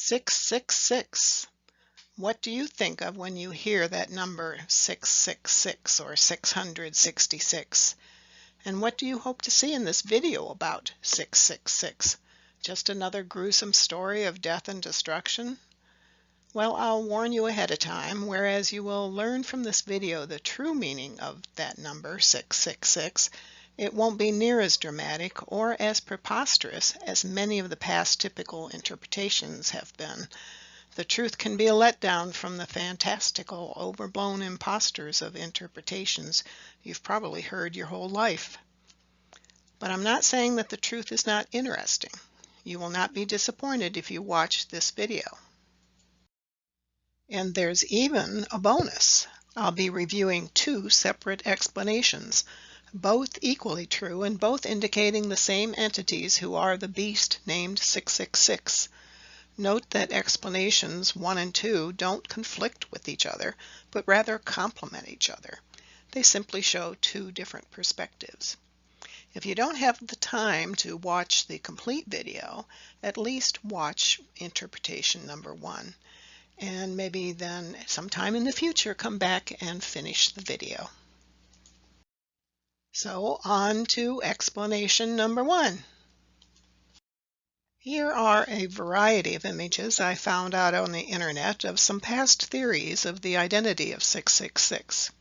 666. What do you think of when you hear that number 666 or 666? And what do you hope to see in this video about 666? Just another gruesome story of death and destruction? Well, I'll warn you ahead of time, whereas you will learn from this video the true meaning of that number 666. It won't be near as dramatic or as preposterous as many of the past typical interpretations have been. The truth can be a letdown from the fantastical, overblown imposters of interpretations you've probably heard your whole life. But I'm not saying that the truth is not interesting. You will not be disappointed if you watch this video. And there's even a bonus. I'll be reviewing two separate explanations, both equally true and both indicating the same entities who are the beast named 666. Note that explanations 1 and 2 don't conflict with each other, but rather complement each other. They simply show two different perspectives. If you don't have the time to watch the complete video, at least watch interpretation number 1. And maybe then sometime in the future come back and finish the video. So on to explanation number 1. Here are a variety of images I found out on the internet of some past theories of the identity of 666.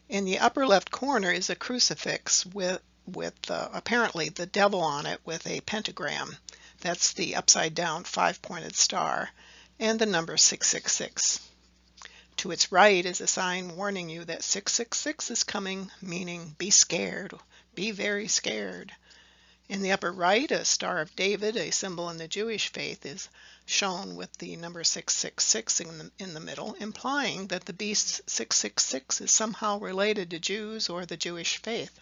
In the upper left corner is a crucifix with apparently the devil on it with a pentagram. That's the upside down 5-pointed star, and the number 666. To its right is a sign warning you that 666 is coming, meaning be scared, be very scared. In the upper right, a Star of David, a symbol in the Jewish faith, is shown with the number 666 in the middle, implying that the beast 666 is somehow related to Jews or the Jewish faith.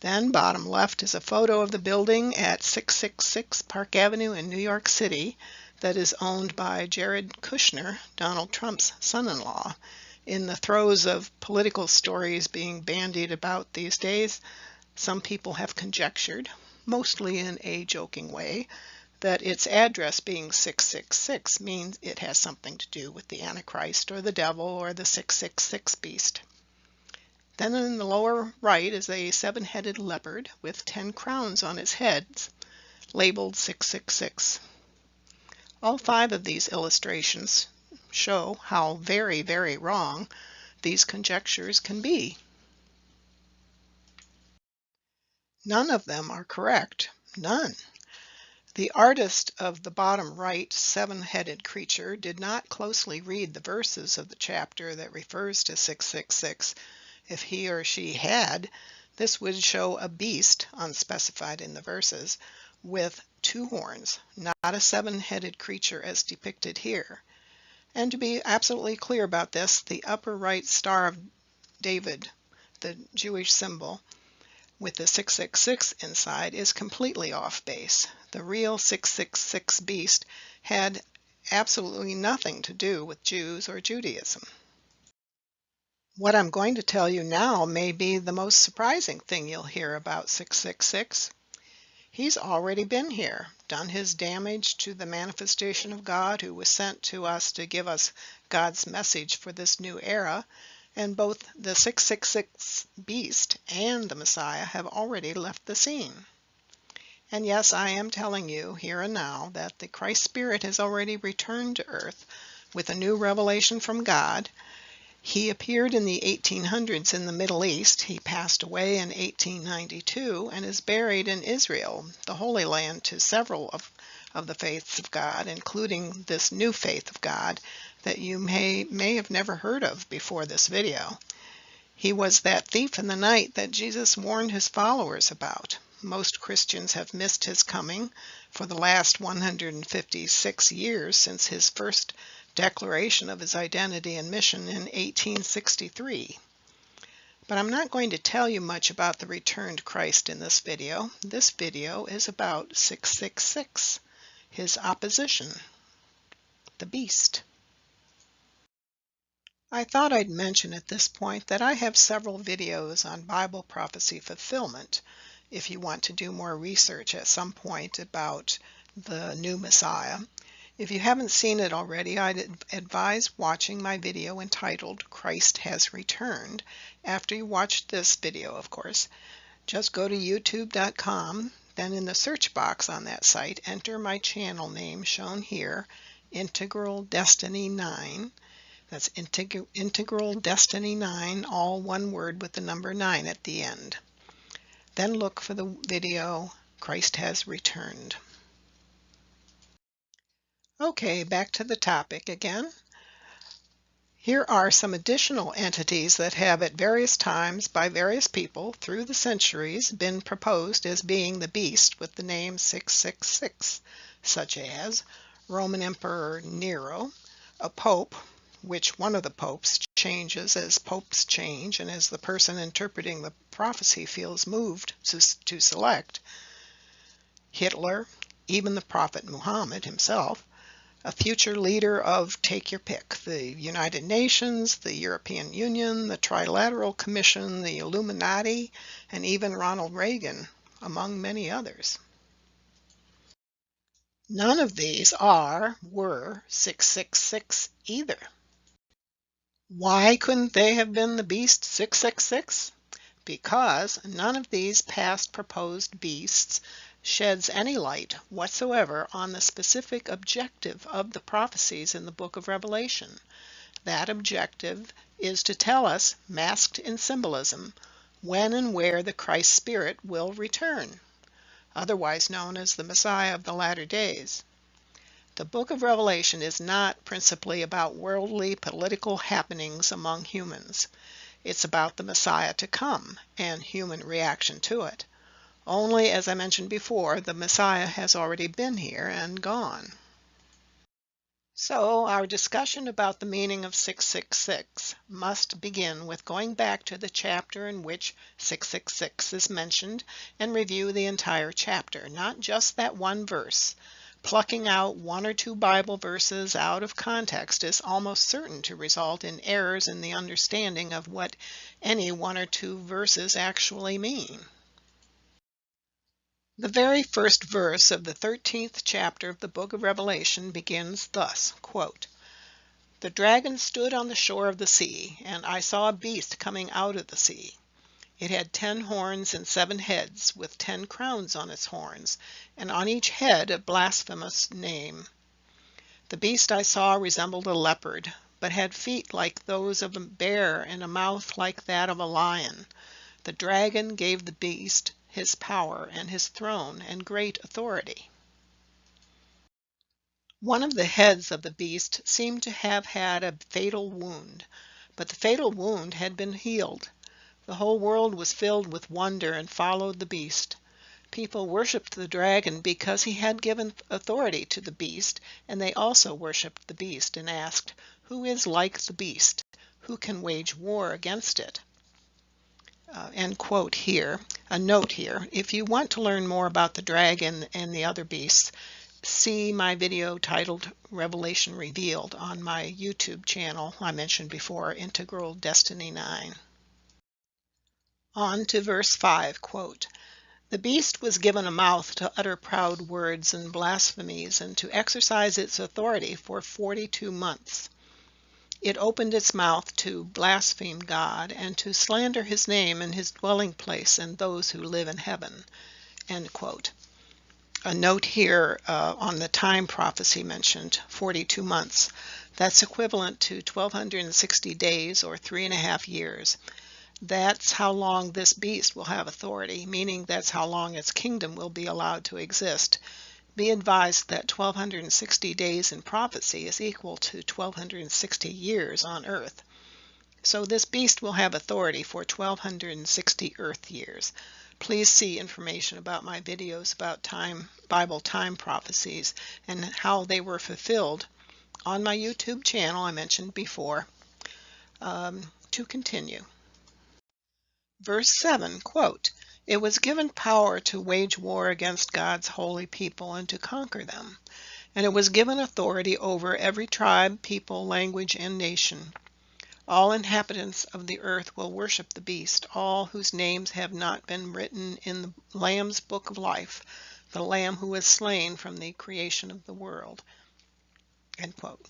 Then, bottom left is a photo of the building at 666 Park Avenue in New York City that is owned by Jared Kushner, Donald Trump's son-in-law. In the throes of political stories being bandied about these days, some people have conjectured, mostly in a joking way, that its address being 666 means it has something to do with the Antichrist or the devil or the 666 beast. Then in the lower right is a 7-headed leopard with 10 crowns on its heads, labeled 666. All 5 of these illustrations show how very, very wrong these conjectures can be. None of them are correct. None. The artist of the bottom right 7-headed creature did not closely read the verses of the chapter that refers to 666. If he or she had, this would show a beast, unspecified in the verses, with 2 horns, not a 7-headed creature as depicted here. And to be absolutely clear about this, the upper right Star of David, the Jewish symbol, with the 666 inside, is completely off base. The real 666 beast had absolutely nothing to do with Jews or Judaism. What I'm going to tell you now may be the most surprising thing you'll hear about 666. He's already been here, done his damage to the manifestation of God who was sent to us to give us God's message for this new era, and both the 666 beast and the Messiah have already left the scene. And yes, I am telling you here and now that the Christ Spirit has already returned to earth with a new revelation from God. He appeared in the 1800s in the Middle East. He passed away in 1892 and is buried in Israel, the Holy Land to several of the faiths of God, including this new faith of God that you may have never heard of before this video. He was that thief in the night that Jesus warned his followers about. Most Christians have missed his coming for the last 156 years since his first declaration of his identity and mission in 1863. But I'm not going to tell you much about the returned Christ in this video. This video is about 666, his opposition, the beast. I thought I'd mention at this point that I have several videos on Bible prophecy fulfillment if you want to do more research at some point about the new Messiah. If you haven't seen it already, I'd advise watching my video entitled Christ Has Returned. After you watch this video, of course, just go to youtube.com, then in the search box on that site, enter my channel name shown here, Integral Destiny 9. That's Integral Destiny 9, all one word with the number 9 at the end. Then look for the video, Christ Has Returned. Okay, back to the topic again. Here are some additional entities that have at various times by various people through the centuries been proposed as being the beast with the name 666, such as Roman Emperor Nero, a pope, which one of the popes changes as popes change and as the person interpreting the prophecy feels moved to select, Hitler, even the Prophet Muhammad himself, a future leader of take your pick, the United Nations, the European Union, the Trilateral Commission, the Illuminati, and even Ronald Reagan, among many others. None of these were 666 either. Why couldn't they have been the beast 666? Because none of these past proposed beasts sheds any light whatsoever on the specific objective of the prophecies in the book of Revelation. That objective is to tell us, masked in symbolism, when and where the Christ Spirit will return, otherwise known as the Messiah of the latter days. The book of Revelation is not principally about worldly political happenings among humans. It's about the Messiah to come and human reaction to it. Only, as I mentioned before, the Messiah has already been here and gone. So our discussion about the meaning of 666 must begin with going back to the chapter in which 666 is mentioned and review the entire chapter, not just that one verse. Plucking out one or two Bible verses out of context is almost certain to result in errors in the understanding of what any one or two verses actually mean. The very first verse of the 13th chapter of the book of Revelation begins thus, quote, "The dragon stood on the shore of the sea, and I saw a beast coming out of the sea. It had 10 horns and 7 heads, with 10 crowns on its horns, and on each head a blasphemous name. The beast I saw resembled a leopard, but had feet like those of a bear and a mouth like that of a lion. The dragon gave the beast his power and his throne and great authority." One of the heads of the beast seemed to have had a fatal wound, but the fatal wound had been healed. The whole world was filled with wonder and followed the beast. People worshipped the dragon because he had given authority to the beast, and they also worshipped the beast and asked, "Who is like the beast? Who can wage war against it?" End quote here. A note here. If you want to learn more about the dragon and the other beasts, see my video titled Revelation Revealed on my YouTube channel I mentioned before, Integral Destiny 9. On to verse 5, quote, "The beast was given a mouth to utter proud words and blasphemies and to exercise its authority for 42 months. It opened its mouth to blaspheme God and to slander his name and his dwelling place and those who live in heaven." End quote. A note here on the time prophecy mentioned, 42 months. That's equivalent to 1260 days or 3.5 years. That's how long this beast will have authority, meaning that's how long its kingdom will be allowed to exist. Be advised that 1260 days in prophecy is equal to 1260 years on earth. So this beast will have authority for 1260 earth years. Please see information about my videos about Bible time prophecies and how they were fulfilled on my YouTube channel I mentioned before. To continue. Verse 7, quote, "It was given power to wage war against God's holy people and to conquer them. And it was given authority over every tribe, people, language, and nation. All inhabitants of the earth will worship the beast, all whose names have not been written in the Lamb's book of life, the Lamb who was slain from the creation of the world." End quote.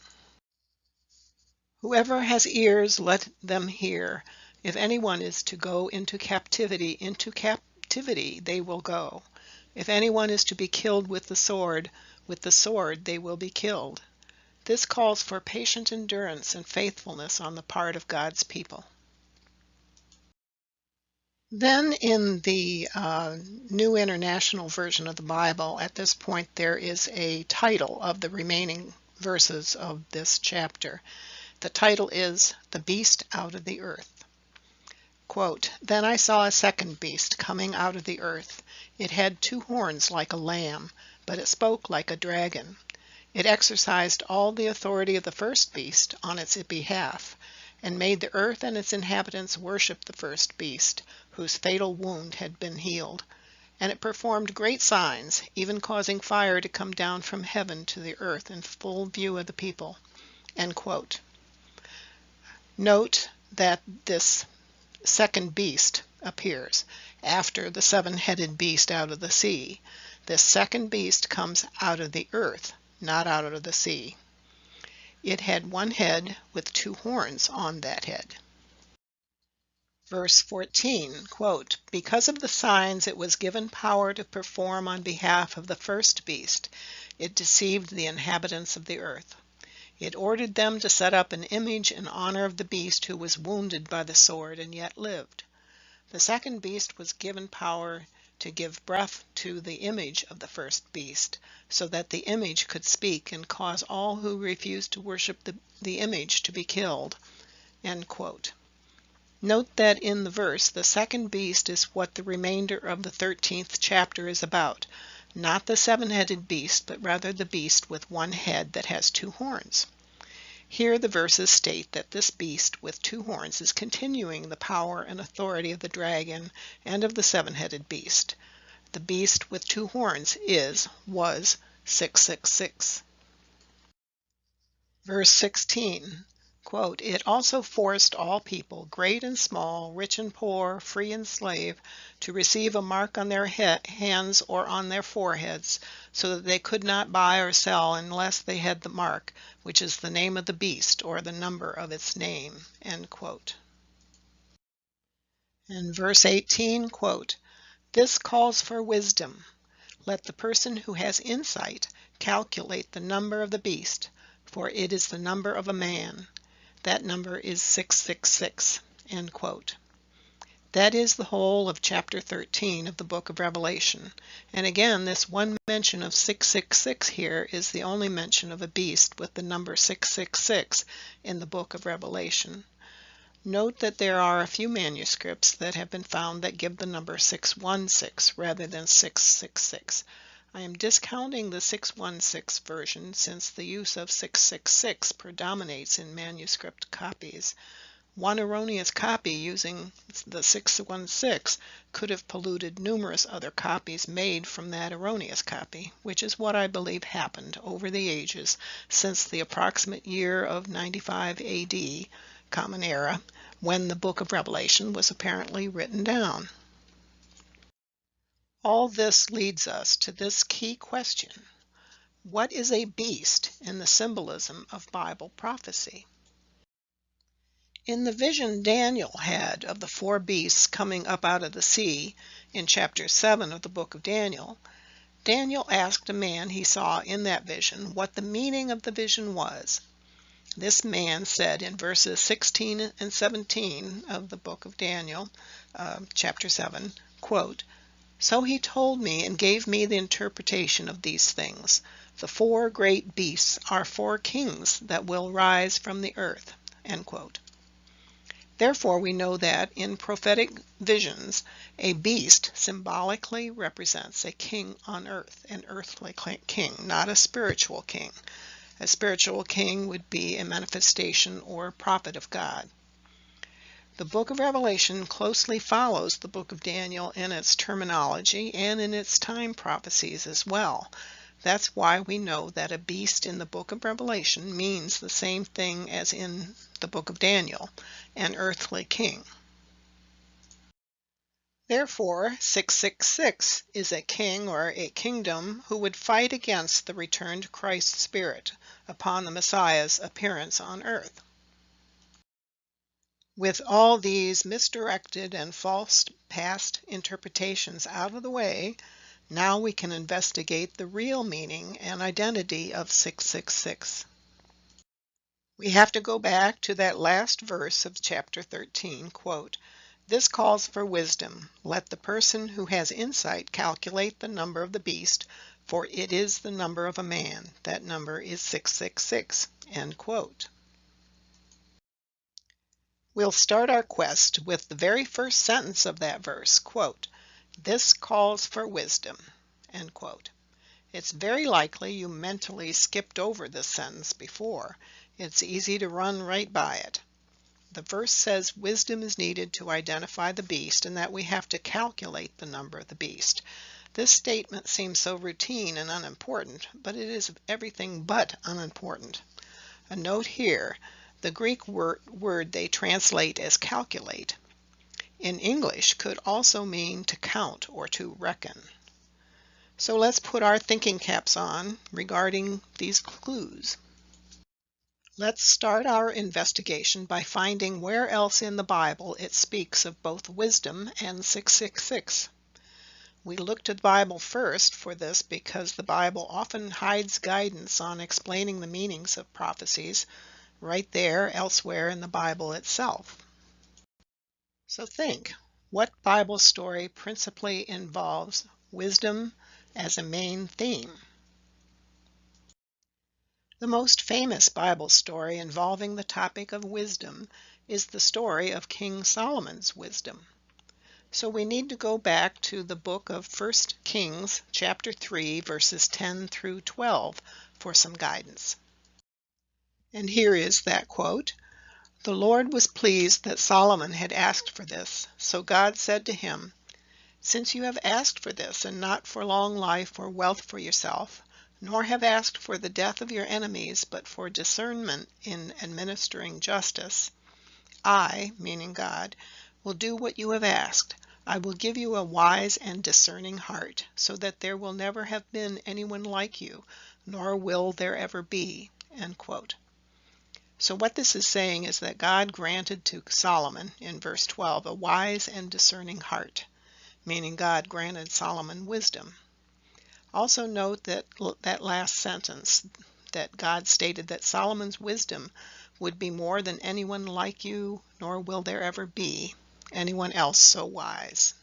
Whoever has ears, let them hear. If anyone is to go into captivity they will go. If anyone is to be killed with the sword they will be killed. This calls for patient endurance and faithfulness on the part of God's people. Then in the New International Version of the Bible, at this point there is a title of the remaining verses of this chapter. The title is "The Beast Out of the Earth." Quote, "Then I saw a second beast coming out of the earth. It had 2 horns like a lamb, but it spoke like a dragon. It exercised all the authority of the first beast on its behalf, and made the earth and its inhabitants worship the first beast, whose fatal wound had been healed. And it performed great signs, even causing fire to come down from heaven to the earth in full view of the people." End quote. Note that this second beast appears after the 7-headed beast out of the sea. This second beast comes out of the earth, not out of the sea. It had 1 head with 2 horns on that head. Verse 14, quote, "Because of the signs it was given power to perform on behalf of the first beast, it deceived the inhabitants of the earth. It ordered them to set up an image in honor of the beast who was wounded by the sword and yet lived. The second beast was given power to give breath to the image of the first beast, so that the image could speak and cause all who refused to worship the image to be killed." End quote. Note that in the verse, the second beast is what the remainder of the 13th chapter is about. Not the 7-headed beast, but rather the beast with 1 head that has 2 horns. Here the verses state that this beast with 2 horns is continuing the power and authority of the dragon and of the 7-headed beast. The beast with 2 horns was 666. Verse 16, quote, "It also forced all people, great and small, rich and poor, free and slave, to receive a mark on their hands or on their foreheads, so that they could not buy or sell unless they had the mark, which is the name of the beast or the number of its name." End quote. And verse 18, quote, "This calls for wisdom. Let the person who has insight calculate the number of the beast, for it is the number of a man. That number is 666." End quote. That is the whole of chapter 13 of the book of Revelation. And again, this one mention of 666 here is the only mention of a beast with the number 666 in the book of Revelation. Note that there are a few manuscripts that have been found that give the number 616 rather than 666. I am discounting the 616 version since the use of 666 predominates in manuscript copies. One erroneous copy using the 616 could have polluted numerous other copies made from that erroneous copy, which is what I believe happened over the ages since the approximate year of 95 AD, Common Era, when the book of Revelation was apparently written down. All this leads us to this key question: what is a beast in the symbolism of Bible prophecy? In the vision Daniel had of the 4 beasts coming up out of the sea in chapter 7 of the book of Daniel, Daniel asked a man he saw in that vision what the meaning of the vision was. This man said in verses 16 and 17 of the book of Daniel, chapter 7, quote, "So he told me and gave me the interpretation of these things. The 4 great beasts are 4 kings that will rise from the earth." End quote. Therefore, we know that in prophetic visions, a beast symbolically represents a king on earth, an earthly king, not a spiritual king. A spiritual king would be a manifestation or prophet of God. The book of Revelation closely follows the book of Daniel in its terminology and in its time prophecies as well. That's why we know that a beast in the book of Revelation means the same thing as in the book of Daniel, an earthly king. Therefore, 666 is a king or a kingdom who would fight against the returned Christ spirit upon the Messiah's appearance on earth. With all these misdirected and false past interpretations out of the way, now we can investigate the real meaning and identity of 666. We have to go back to that last verse of chapter 13, quote, "This calls for wisdom. Let the person who has insight calculate the number of the beast, for it is the number of a man. That number is 666, end quote. We'll start our quest with the very first sentence of that verse, quote, "This calls for wisdom," end quote. It's very likely you mentally skipped over this sentence before. It's easy to run right by it. The verse says wisdom is needed to identify the beast and that we have to calculate the number of the beast. This statement seems so routine and unimportant, but it is everything but unimportant. A note here, the Greek word they translate as calculate in English could also mean to count or to reckon. So let's put our thinking caps on regarding these clues. Let's start our investigation by finding where else in the Bible it speaks of both wisdom and 666. We look to the Bible first for this because the Bible often hides guidance on explaining the meanings of prophecies right there elsewhere in the Bible itself. So think, what Bible story principally involves wisdom as a main theme? The most famous Bible story involving the topic of wisdom is the story of King Solomon's wisdom. So we need to go back to the book of 1 Kings, chapter 3, verses 10 through 12 for some guidance. And here is that quote, "The Lord was pleased that Solomon had asked for this. So God said to him, 'Since you have asked for this, and not for long life or wealth for yourself, nor have asked for the death of your enemies, but for discernment in administering justice, I,'" meaning God, "'will do what you have asked. I will give you a wise and discerning heart, so that there will never have been anyone like you, nor will there ever be,'" end quote. So what this is saying is that God granted to Solomon, in verse 12, a wise and discerning heart, meaning God granted Solomon wisdom. Also note that last sentence, that God stated that Solomon's wisdom would be more than anyone like you, nor will there ever be anyone else so wise.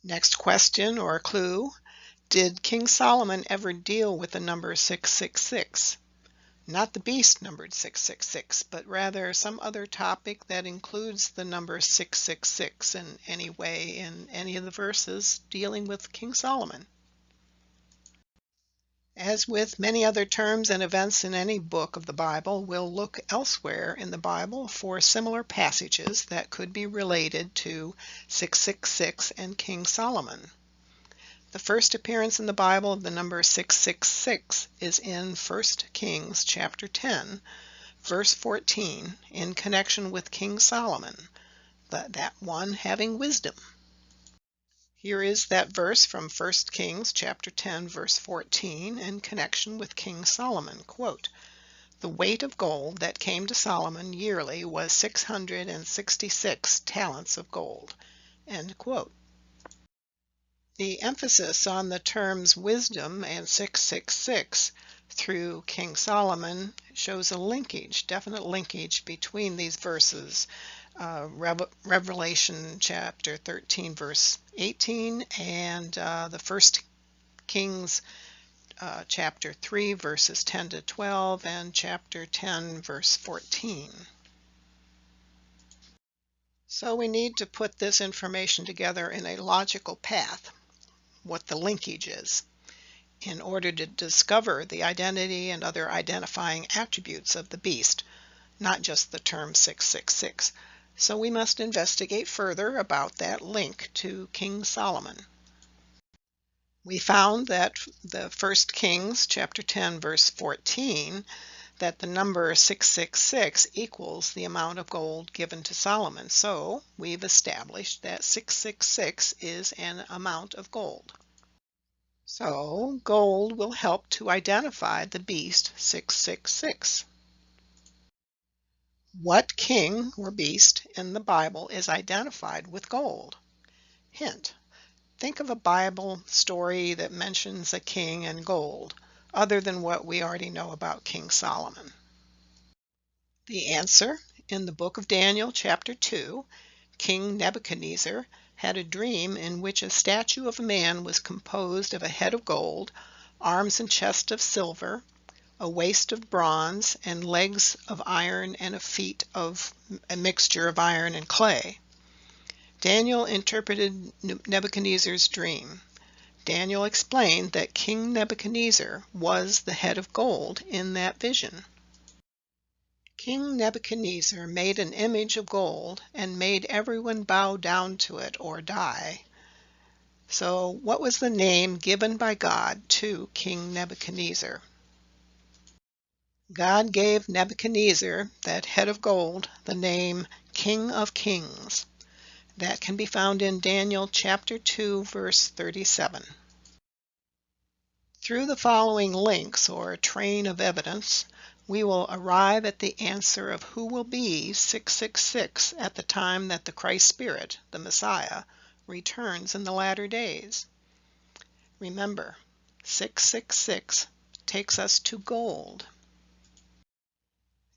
Next question or clue, did King Solomon ever deal with the number 666? Not the beast numbered 666, but rather some other topic that includes the number 666 in any way in any of the verses dealing with King Solomon. As with many other terms and events in any book of the Bible, we'll look elsewhere in the Bible for similar passages that could be related to 666 and King Solomon. The first appearance in the Bible of the number 666 is in 1 Kings chapter 10, verse 14, in connection with King Solomon, that one having wisdom. Here is that verse from 1 Kings chapter 10, verse 14, in connection with King Solomon, quote, "The weight of gold that came to Solomon yearly was 666 talents of gold," end quote. The emphasis on the terms wisdom and 666 through King Solomon shows a linkage, definite linkage between these verses. Revelation chapter 13 verse 18 and the 1 Kings chapter 3 verses 10 to 12 and chapter 10 verse 14. So we need to put this information together in a logical path, what the linkage is, in order to discover the identity and other identifying attributes of the beast, not just the term 666. So we must investigate further about that link to King Solomon. We found that the 1 Kings chapter 10 verse 14 that the number 666 equals the amount of gold given to Solomon. So we've established that 666 is an amount of gold. So gold will help to identify the beast 666. What king or beast in the Bible is identified with gold? Hint: think of a Bible story that mentions a king and gold, other than what we already know about King Solomon. The answer: in the book of Daniel, chapter 2, King Nebuchadnezzar had a dream in which a statue of a man was composed of a head of gold, arms and chest of silver, a waist of bronze, and legs of iron, and a feet of a mixture of iron and clay. Daniel interpreted Nebuchadnezzar's dream. Daniel explained that King Nebuchadnezzar was the head of gold in that vision. King Nebuchadnezzar made an image of gold and made everyone bow down to it or die. So what was the name given by God to King Nebuchadnezzar? God gave Nebuchadnezzar, that head of gold, the name King of Kings. That can be found in Daniel chapter 2, verse 37. Through the following links or train of evidence, we will arrive at the answer of who will be 666 at the time that the Christ Spirit, the Messiah, returns in the latter days. Remember, 666 takes us to gold.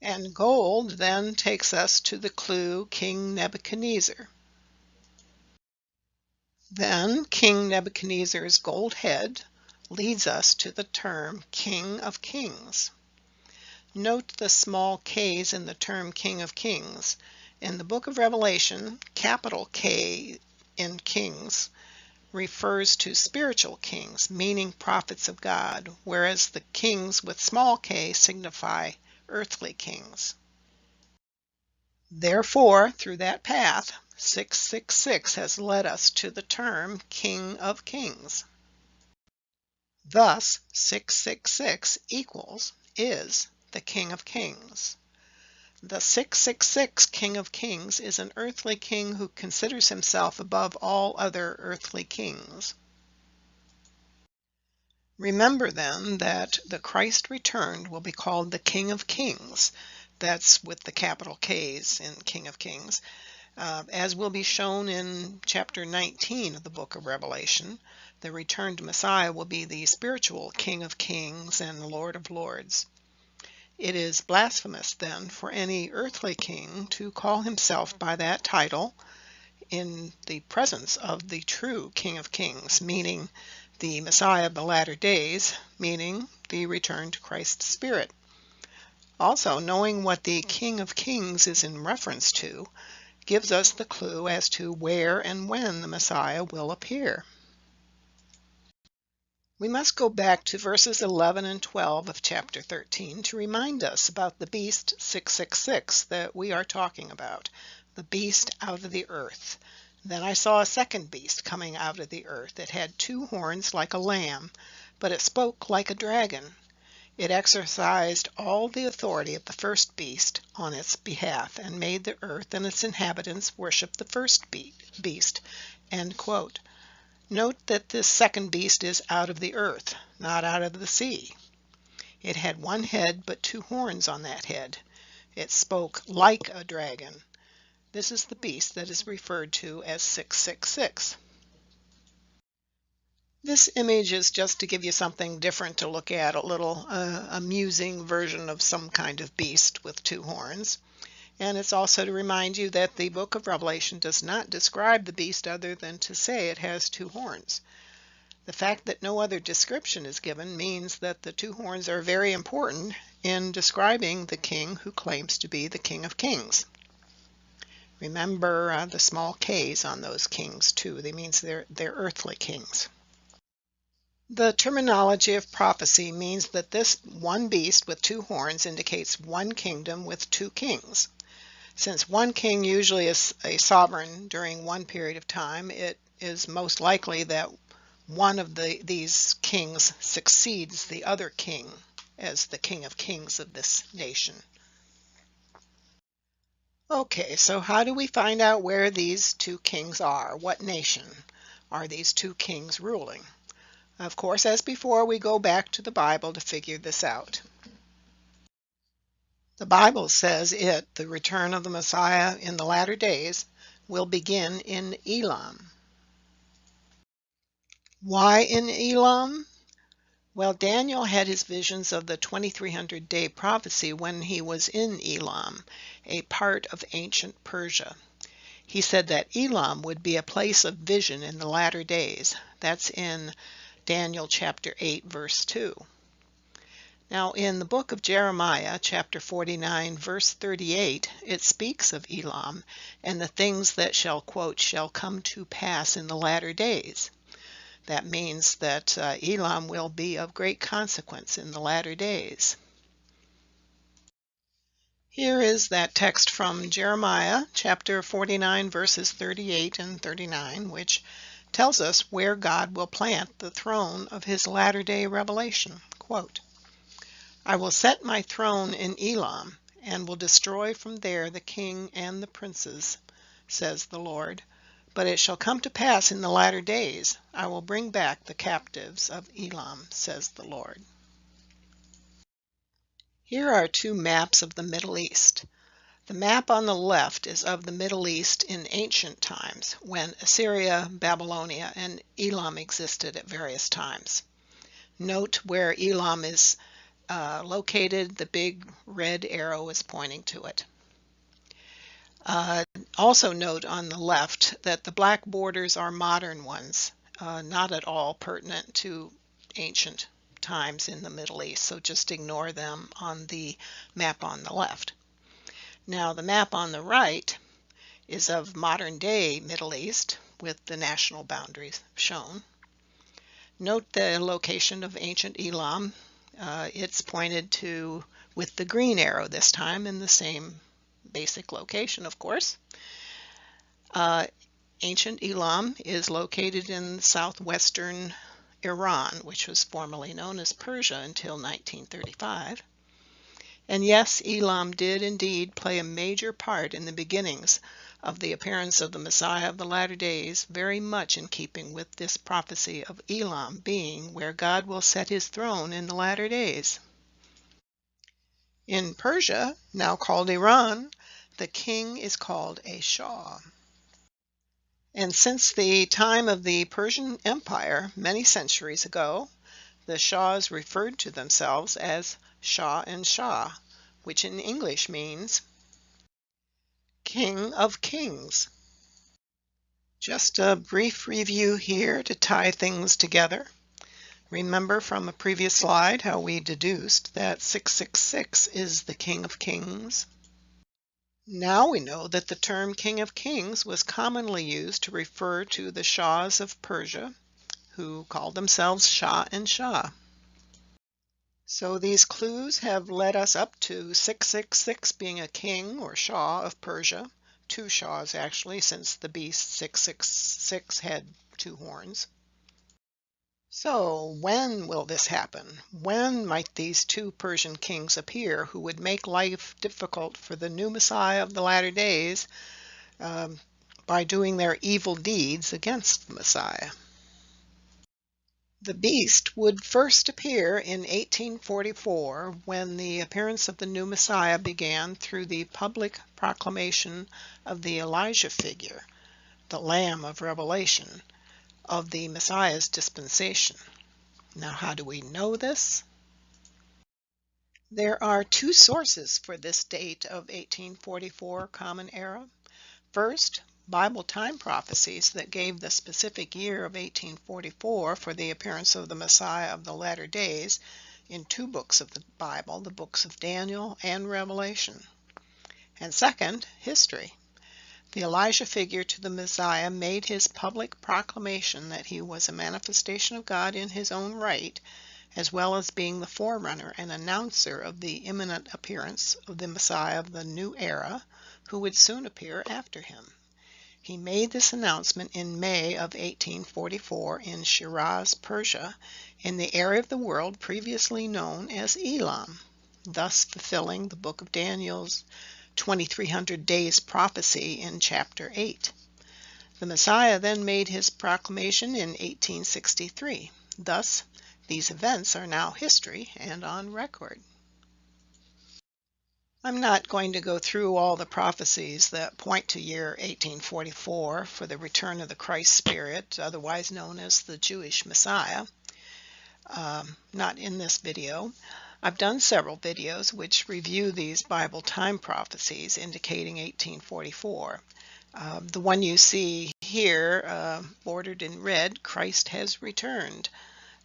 And gold then takes us to the clue King Nebuchadnezzar. Then King Nebuchadnezzar's gold head leads us to the term King of Kings. Note the small k's in the term King of Kings. In the book of Revelation, capital K in Kings refers to spiritual kings, meaning prophets of God, whereas the kings with small k signify earthly kings. Therefore, through that path, 666 has led us to the term King of Kings. Thus, 666 is the King of Kings. The 666 King of Kings is an earthly king who considers himself above all other earthly kings. Remember then that the Christ returned will be called the King of Kings. That's with the capital K's in King of Kings. As will be shown in chapter 19 of the book of Revelation, the returned Messiah will be the spiritual King of Kings and Lord of Lords. It is blasphemous, then, for any earthly king to call himself by that title in the presence of the true King of Kings, meaning the Messiah of the latter days, meaning the returned Christ Spirit. Also, knowing what the King of Kings is in reference to gives us the clue as to where and when the Messiah will appear. We must go back to verses 11 and 12 of chapter 13 to remind us about the beast 666 that we are talking about, the beast out of the earth. Then I saw a second beast coming out of the earth. It had 2 horns like a lamb, but it spoke like a dragon. It exercised all the authority of the first beast on its behalf and made the earth and its inhabitants worship the first beast. End quote. Note that this second beast is out of the earth, not out of the sea. It had 1 head but 2 horns on that head. It spoke like a dragon. This is the beast that is referred to as 666. This image is just to give you something different to look at, a little amusing version of some kind of beast with 2 horns. And it's also to remind you that the book of Revelation does not describe the beast other than to say it has 2 horns. The fact that no other description is given means that the 2 horns are very important in describing the king who claims to be the King of Kings. Remember the small k's on those kings too. That means they're earthly kings. The terminology of prophecy means that this one beast with 2 horns indicates one kingdom with 2 kings. Since one king usually is a sovereign during one period of time, it is most likely that one of these kings succeeds the other king as the King of Kings of this nation. Okay, so how do we find out where these two kings are? What nation are these two kings ruling? Of course, as before, we go back to the Bible to figure this out. The Bible says the return of the Messiah in the latter days, will begin in Elam. Why in Elam? Well, Daniel had his visions of the 2300-day prophecy when he was in Elam, a part of ancient Persia. He said that Elam would be a place of vision in the latter days. That's in Daniel chapter 8, verse 2. Now, in the book of Jeremiah, chapter 49, verse 38, it speaks of Elam and the things that shall, quote, shall come to pass in the latter days. That means that Elam will be of great consequence in the latter days. Here is that text from Jeremiah, chapter 49, verses 38 and 39, which tells us where God will plant the throne of his latter-day revelation. Quote, I will set my throne in Elam, and will destroy from there the king and the princes, says the Lord. But it shall come to pass in the latter days, I will bring back the captives of Elam, says the Lord. Here are two maps of the Middle East. The map on the left is of the Middle East in ancient times, when Assyria, Babylonia, and Elam existed at various times. Note where Elam is located, the big red arrow is pointing to it. Also note on the left that the black borders are modern ones, not at all pertinent to ancient times in the Middle East, so just ignore them on the map on the left. Now the map on the right is of modern day Middle East with the national boundaries shown. Note the location of ancient Elam. It's pointed to with the green arrow this time in the same basic location, of course. Ancient Elam is located in southwestern Iran, which was formerly known as Persia until 1935. And yes, Elam did indeed play a major part in the beginnings of the appearance of the Messiah of the latter days, very much in keeping with this prophecy of Elam being where God will set his throne in the latter days. In Persia, now called Iran, the king is called a Shah. And since the time of the Persian Empire, many centuries ago, the Shahs referred to themselves as Shah and Shah, which in English means King of Kings. Just a brief review here to tie things together. Remember from a previous slide how we deduced that 666 is the King of Kings. Now we know that the term King of Kings was commonly used to refer to the Shahs of Persia, who called themselves Shah and Shah. So these clues have led us up to 666 being a king or Shah of Persia, two Shahs actually, since the beast 666 had two horns. So when will this happen? When might these two Persian kings appear who would make life difficult for the new Messiah of the latter days by doing their evil deeds against the Messiah? The beast would first appear in 1844 when the appearance of the new Messiah began through the public proclamation of the Elijah figure, the Lamb of Revelation, of the Messiah's dispensation. Now, how do we know this? There are two sources for this date of 1844 Common Era. First, Bible time prophecies that gave the specific year of 1844 for the appearance of the Messiah of the latter days in two books of the Bible, the books of Daniel and Revelation. And second, history. The Elijah figure to the Messiah made his public proclamation that he was a manifestation of God in his own right, as well as being the forerunner and announcer of the imminent appearance of the Messiah of the new era, who would soon appear after him. He made this announcement in May of 1844 in Shiraz, Persia, in the area of the world previously known as Elam, thus fulfilling the book of Daniel's 2300 days prophecy in chapter 8. The Messiah then made his proclamation in 1863. Thus, these events are now history and on record. I'm not going to go through all the prophecies that point to year 1844 for the return of the Christ Spirit, otherwise known as the Jewish Messiah. Not in this video. I've done several videos which review these Bible time prophecies indicating 1844. The one you see here, bordered in red, Christ has returned,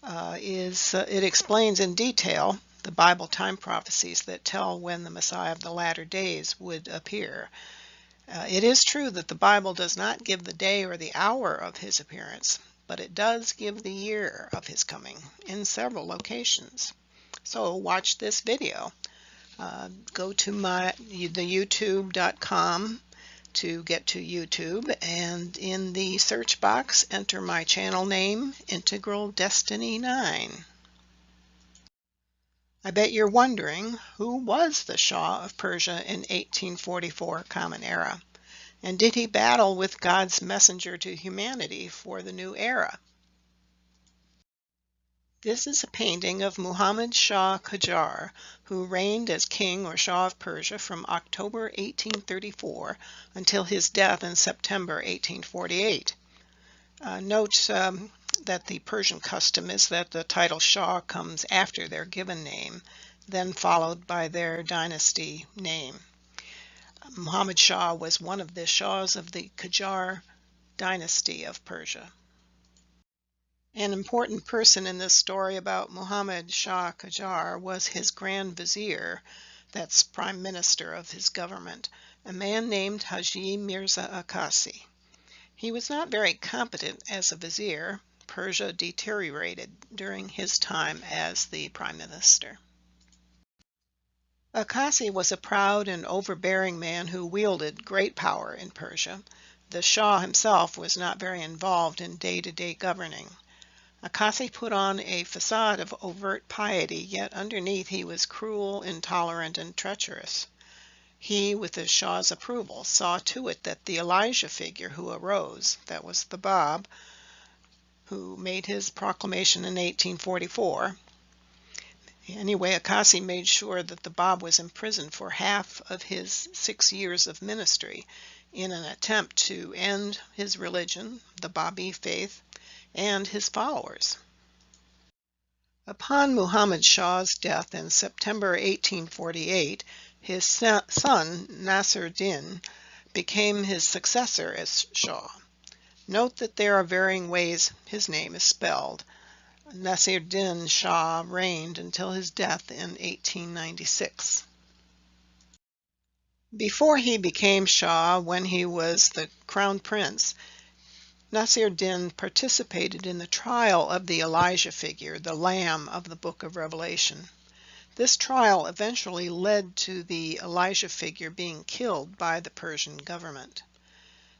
it explains in detail the Bible time prophecies that tell when the Messiah of the latter days would appear. It is true that the Bible does not give the day or the hour of his appearance, but it does give the year of his coming in several locations. So watch this video. Go to the youtube.com to get to YouTube, and in the search box enter my channel name, Integral Destiny 9. I bet you're wondering, who was the Shah of Persia in 1844 Common Era? And did he battle with God's messenger to humanity for the new era? This is a painting of Muhammad Shah Qajar, who reigned as king or Shah of Persia from October 1834 until his death in September 1848. Note that the Persian custom is that the title Shah comes after their given name, then followed by their dynasty name. Muhammad Shah was one of the Shahs of the Qajar dynasty of Persia. An important person in this story about Muhammad Shah Qajar was his Grand Vizier, that's Prime Minister of his government, a man named Haji Mirza Akasi. He was not very competent as a vizier. Persia deteriorated during his time as the prime minister. Akasi was a proud and overbearing man who wielded great power in Persia. The Shah himself was not very involved in day-to-day governing. Akasi put on a facade of overt piety, yet underneath he was cruel, intolerant, and treacherous. He, with the Shah's approval, saw to it that the Elijah figure who arose, that was the Bab, who made his proclamation in 1844. Anyway, Akasi made sure that the Bab was imprisoned for half of his 6 years of ministry in an attempt to end his religion, the Baha'i faith, and his followers. Upon Muhammad Shah's death in September 1848, his son Nasir-Din became his successor as Shah. Note that there are varying ways his name is spelled. Nasir-Din Shah reigned until his death in 1896. Before he became Shah, when he was the crown prince, Nasir-Din participated in the trial of the Elijah figure, the Lamb of the Book of Revelation. This trial eventually led to the Elijah figure being killed by the Persian government.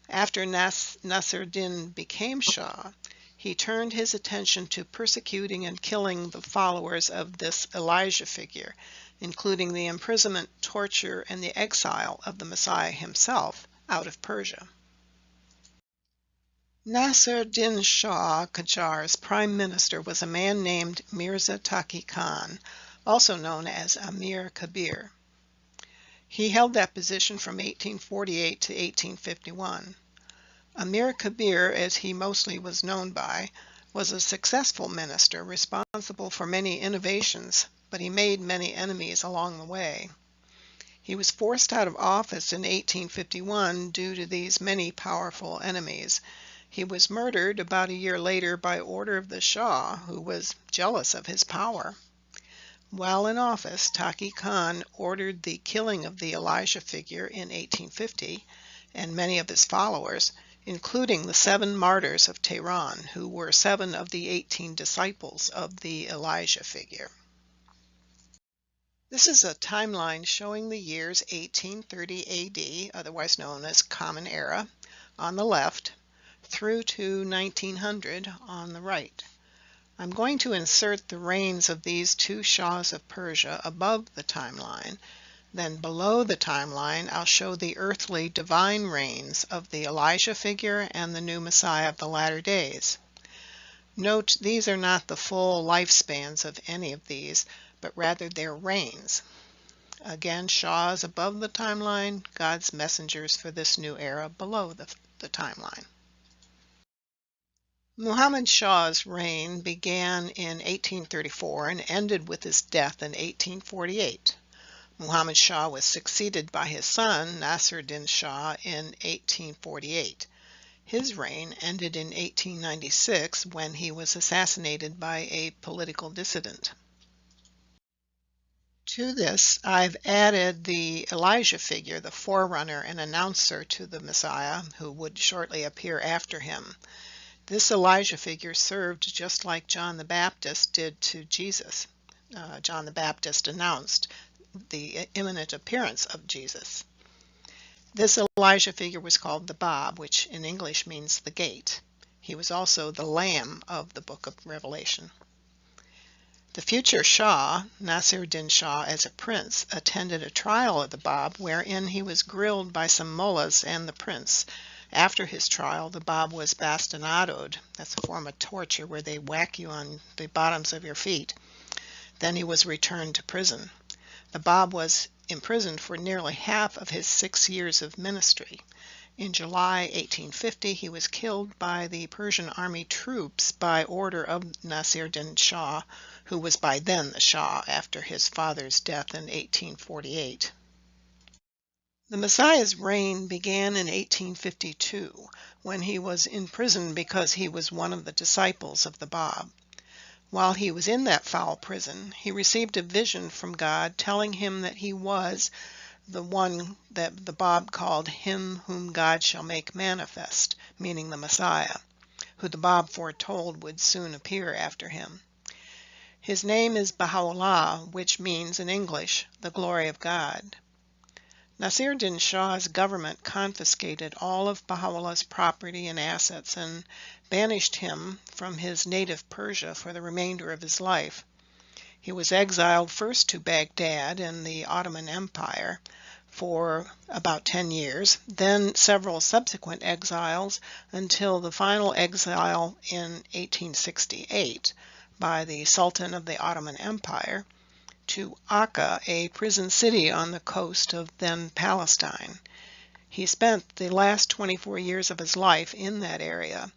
After Nasir-Din became Shah, he turned his attention to persecuting and killing the followers of this Elijah figure, including the imprisonment, torture, and the exile of the Messiah himself out of Persia. Nasir-Din Shah Qajar's prime minister was a man named Mirza Taqi Khan, also known as Amir Kabir. He held that position from 1848 to 1851. Amir Kabir, as he mostly was known by, was a successful minister responsible for many innovations, but he made many enemies along the way. He was forced out of office in 1851 due to these many powerful enemies. He was murdered about a year later by order of the Shah, who was jealous of his power. While in office, Taqi Khan ordered the killing of the Elijah figure in 1850 and many of his followers, including the 7 martyrs of Tehran, who were 7 of the 18 disciples of the Elijah figure. This is a timeline showing the years 1830 AD, otherwise known as Common Era, on the left through to 1900 on the right. I'm going to insert the reigns of these two Shahs of Persia above the timeline. Then below the timeline, I'll show the earthly divine reigns of the Elijah figure and the new Messiah of the latter days. Note, these are not the full lifespans of any of these, but rather their reigns. Again, Shahs above the timeline, God's messengers for this new era below the timeline. Muhammad Shah's reign began in 1834 and ended with his death in 1848. Muhammad Shah was succeeded by his son, Nasir-Din Shah, in 1848. His reign ended in 1896 when he was assassinated by a political dissident. To this, I've added the Elijah figure, the forerunner and announcer to the Messiah, who would shortly appear after him. This Elijah figure served just like John the Baptist did to Jesus. John the Baptist announced the imminent appearance of Jesus. This Elijah figure was called the Bab, which in English means the gate. He was also the Lamb of the book of Revelation. The future Shah, Nasir-Din Shah, as a prince, attended a trial of the Bab wherein he was grilled by some mullahs and the prince. After his trial, the Bab was bastinadoed. That's a form of torture where they whack you on the bottoms of your feet. Then he was returned to prison. The Bab was imprisoned for nearly half of his 6 years of ministry. In July 1850, he was killed by the Persian army troops by order of Nasir-Din Shah, who was by then the Shah after his father's death in 1848. The Messiah's reign began in 1852, when he was in prison because he was one of the disciples of the Bab. While he was in that foul prison, he received a vision from God telling him that he was the one that the Bab called him whom God shall make manifest, meaning the Messiah, who the Bab foretold would soon appear after him. His name is Baha'u'llah, which means in English, the glory of God. Nasir-Din Shah's government confiscated all of Baha'u'llah's property and assets and banished him from his native Persia for the remainder of his life. He was exiled first to Baghdad in the Ottoman Empire for about 10 years, then several subsequent exiles until the final exile in 1868 by the Sultan of the Ottoman Empire to Akka, a prison city on the coast of then Palestine. He spent the last 24 years of his life in that area.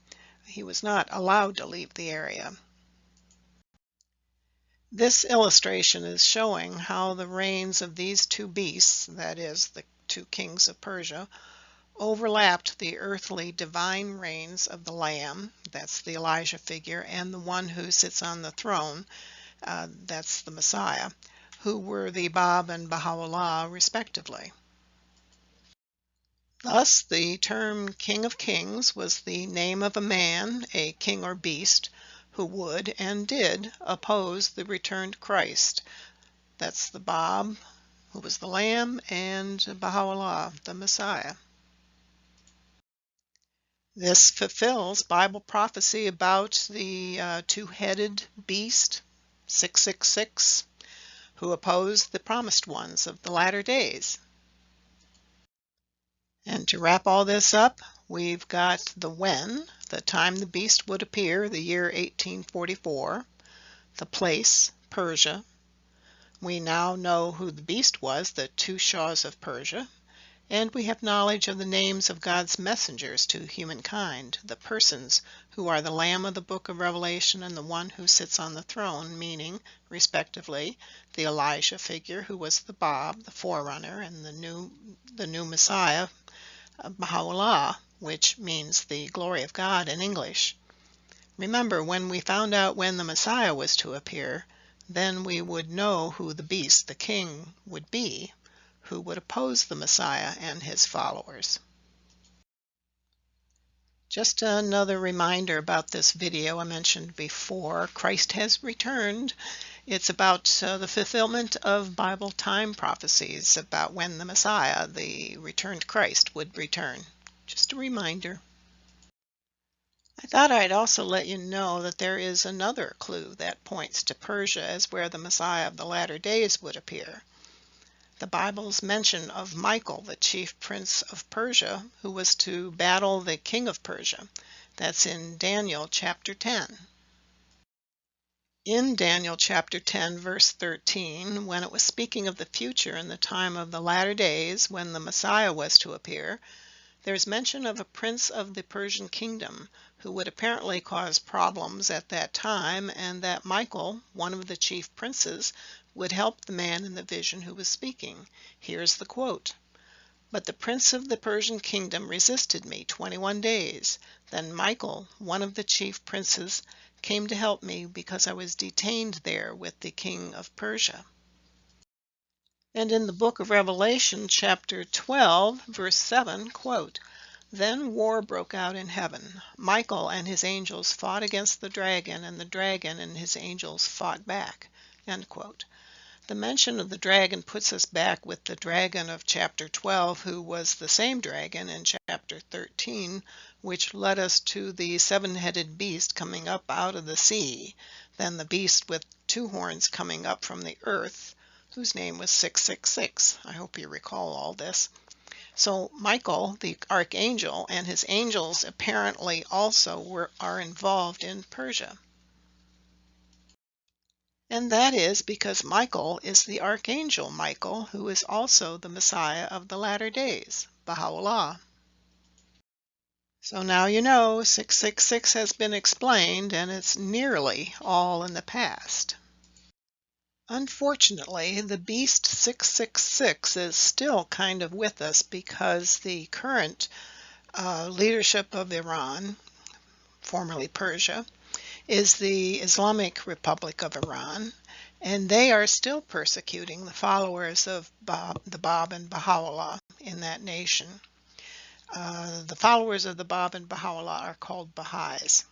He was not allowed to leave the area. This illustration is showing how the reigns of these two beasts, that is, the two kings of Persia, overlapped the earthly divine reigns of the Lamb, that's the Elijah figure, and the one who sits on the throne, that's the Messiah, who were the Bab and Baha'u'llah respectively. Thus, the term King of Kings was the name of a man, a king or beast, who would and did oppose the returned Christ. That's the Bab, who was the Lamb, and Baha'u'llah, the Messiah. This fulfills Bible prophecy about the two-headed beast, 666, who opposed the promised ones of the latter days. And to wrap all this up, we've got the when, the time the beast would appear, the year 1844, the place, Persia. We now know who the beast was, the two Shahs of Persia, and we have knowledge of the names of God's messengers to humankind, the persons who are the Lamb of the book of Revelation and the one who sits on the throne, meaning, respectively, the Elijah figure who was the Bab, the forerunner, and the new Messiah, Baha'u'llah, which means the glory of God in English. Remember, when we found out when the Messiah was to appear, then we would know who the beast, the king, would be, who would oppose the Messiah and his followers. Just another reminder about this video I mentioned before, Christ has returned. It's about the fulfillment of Bible time prophecies about when the Messiah, the returned Christ, would return. Just a reminder. I thought I'd also let you know that there is another clue that points to Persia as where the Messiah of the latter days would appear. The Bible's mention of Michael, the chief prince of Persia, who was to battle the king of Persia. That's in Daniel chapter 10. In Daniel chapter 10, verse 13, when it was speaking of the future in the time of the latter days when the Messiah was to appear, there's mention of a prince of the Persian kingdom who would apparently cause problems at that time, and that Michael, one of the chief princes, would help the man in the vision who was speaking. Here's the quote. "But the prince of the Persian kingdom resisted me 21 days. Then Michael, one of the chief princes, came to help me because I was detained there with the king of Persia." And in the book of Revelation, chapter 12, verse 7, quote, "Then war broke out in heaven. Michael and his angels fought against the dragon, and the dragon and his angels fought back." End quote. The mention of the dragon puts us back with the dragon of chapter 12, who was the same dragon in chapter 13, which led us to the seven-headed beast coming up out of the sea, then the beast with two horns coming up from the earth, whose name was 666. I hope you recall all this. So Michael, the archangel, and his angels apparently also are involved in Persia. And that is because Michael is the archangel Michael, who is also the Messiah of the latter days, Baha'u'llah. So now you know 666 has been explained, and it's nearly all in the past. Unfortunately, the beast 666 is still kind of with us because the current leadership of Iran, formerly Persia, is the Islamic Republic of Iran, and they are still persecuting the followers of the Bab and Baha'u'llah in that nation. The followers of the Bab and Baha'u'llah are called Baha'is.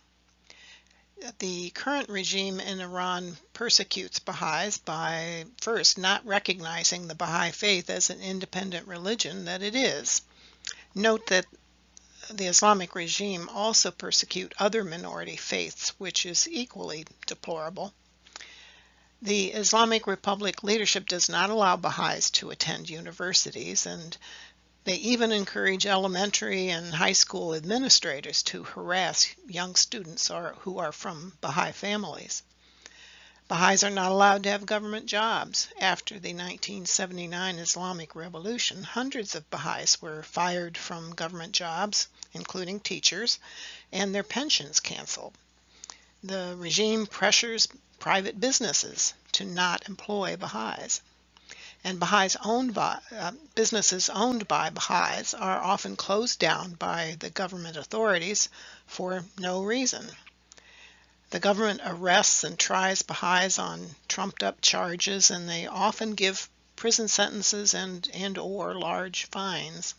The current regime in Iran persecutes Baha'is by first not recognizing the Baha'i faith as an independent religion that it is. Note that the Islamic regime also persecute other minority faiths, which is equally deplorable. The Islamic Republic leadership does not allow Baha'is to attend universities, and they even encourage elementary and high school administrators to harass young students who are from Baha'i families. Baha'is are not allowed to have government jobs. After the 1979 Islamic Revolution, hundreds of Baha'is were fired from government jobs, including teachers, and their pensions canceled. The regime pressures private businesses to not employ Baha'is. And businesses owned by Baha'is are often closed down by the government authorities for no reason. The government arrests and tries Baha'is on trumped-up charges, and they often give prison sentences and/or large fines.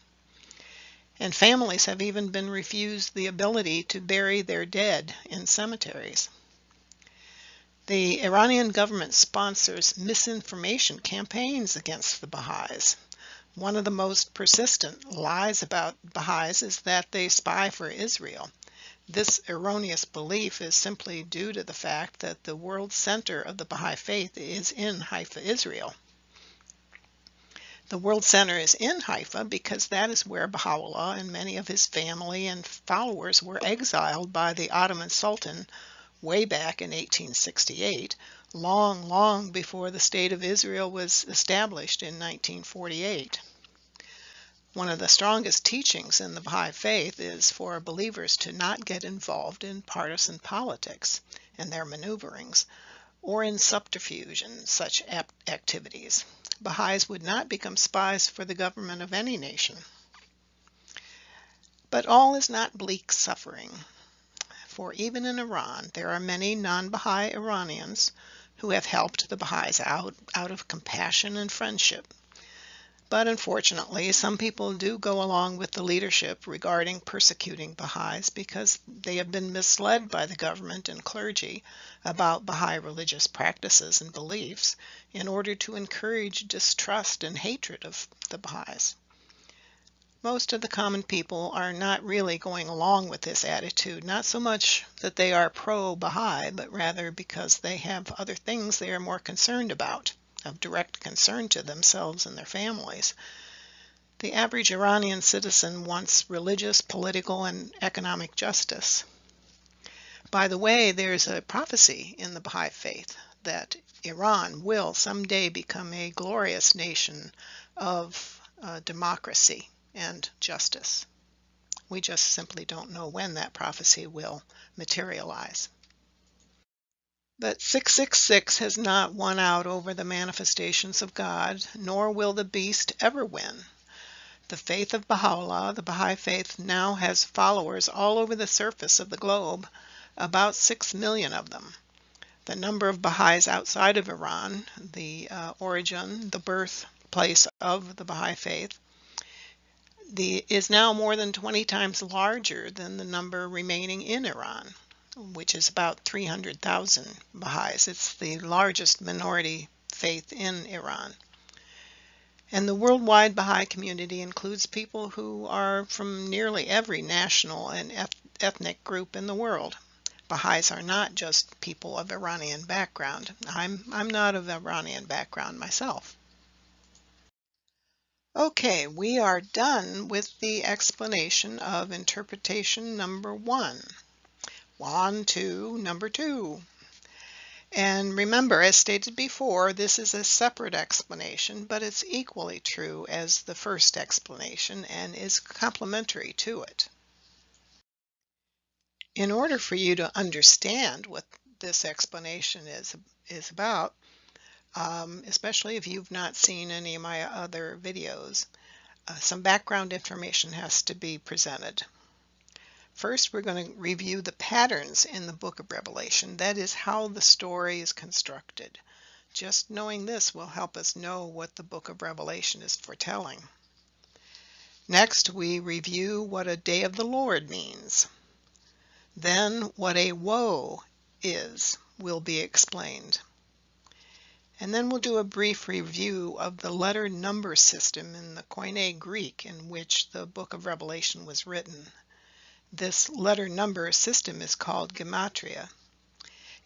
And families have even been refused the ability to bury their dead in cemeteries. The Iranian government sponsors misinformation campaigns against the Baha'is. One of the most persistent lies about Baha'is is that they spy for Israel. This erroneous belief is simply due to the fact that the world center of the Baha'i faith is in Haifa, Israel. The world center is in Haifa because that is where Baha'u'llah and many of his family and followers were exiled by the Ottoman Sultan way back in 1868, long before the State of Israel was established in 1948. One of the strongest teachings in the Baha'i faith is for believers to not get involved in partisan politics and their maneuverings, or in subterfuge and such activities. Baha'is would not become spies for the government of any nation. But all is not bleak suffering. For even in Iran, there are many non-Baha'i Iranians who have helped the Baha'is out of compassion and friendship. But unfortunately, some people do go along with the leadership regarding persecuting Baha'is because they have been misled by the government and clergy about Baha'i religious practices and beliefs in order to encourage distrust and hatred of the Baha'is. Most of the common people are not really going along with this attitude, not so much that they are pro-Baha'i, but rather because they have other things they are more concerned about, of direct concern to themselves and their families. The average Iranian citizen wants religious, political, and economic justice. By the way, there's a prophecy in the Baha'i faith that Iran will someday become a glorious nation of democracy and justice. We just simply don't know when that prophecy will materialize. But 666 has not won out over the manifestations of God, nor will the beast ever win. The faith of Baha'u'llah, the Baha'i faith, now has followers all over the surface of the globe, about 6 million of them. The number of Baha'is outside of Iran, the origin, the birthplace of the Baha'i faith, is now more than 20 times larger than the number remaining in Iran, which is about 300,000 Baha'is. It's the largest minority faith in Iran. And the worldwide Baha'i community includes people who are from nearly every national and ethnic group in the world. Baha'is are not just people of Iranian background. I'm not of Iranian background myself. Okay, we are done with the explanation of interpretation number 1. On to number 2. And remember, as stated before, this is a separate explanation, but it's equally true as the first explanation and is complementary to it. In order for you to understand what this explanation is about, especially if you've not seen any of my other videos, some background information has to be presented. First, we're going to review the patterns in the Book of Revelation. That is how the story is constructed. Just knowing this will help us know what the Book of Revelation is foretelling. Next, we review what a day of the Lord means. Then, what a woe is will be explained. And then we'll do a brief review of the letter number system in the Koine Greek in which the Book of Revelation was written. This letter number system is called gematria.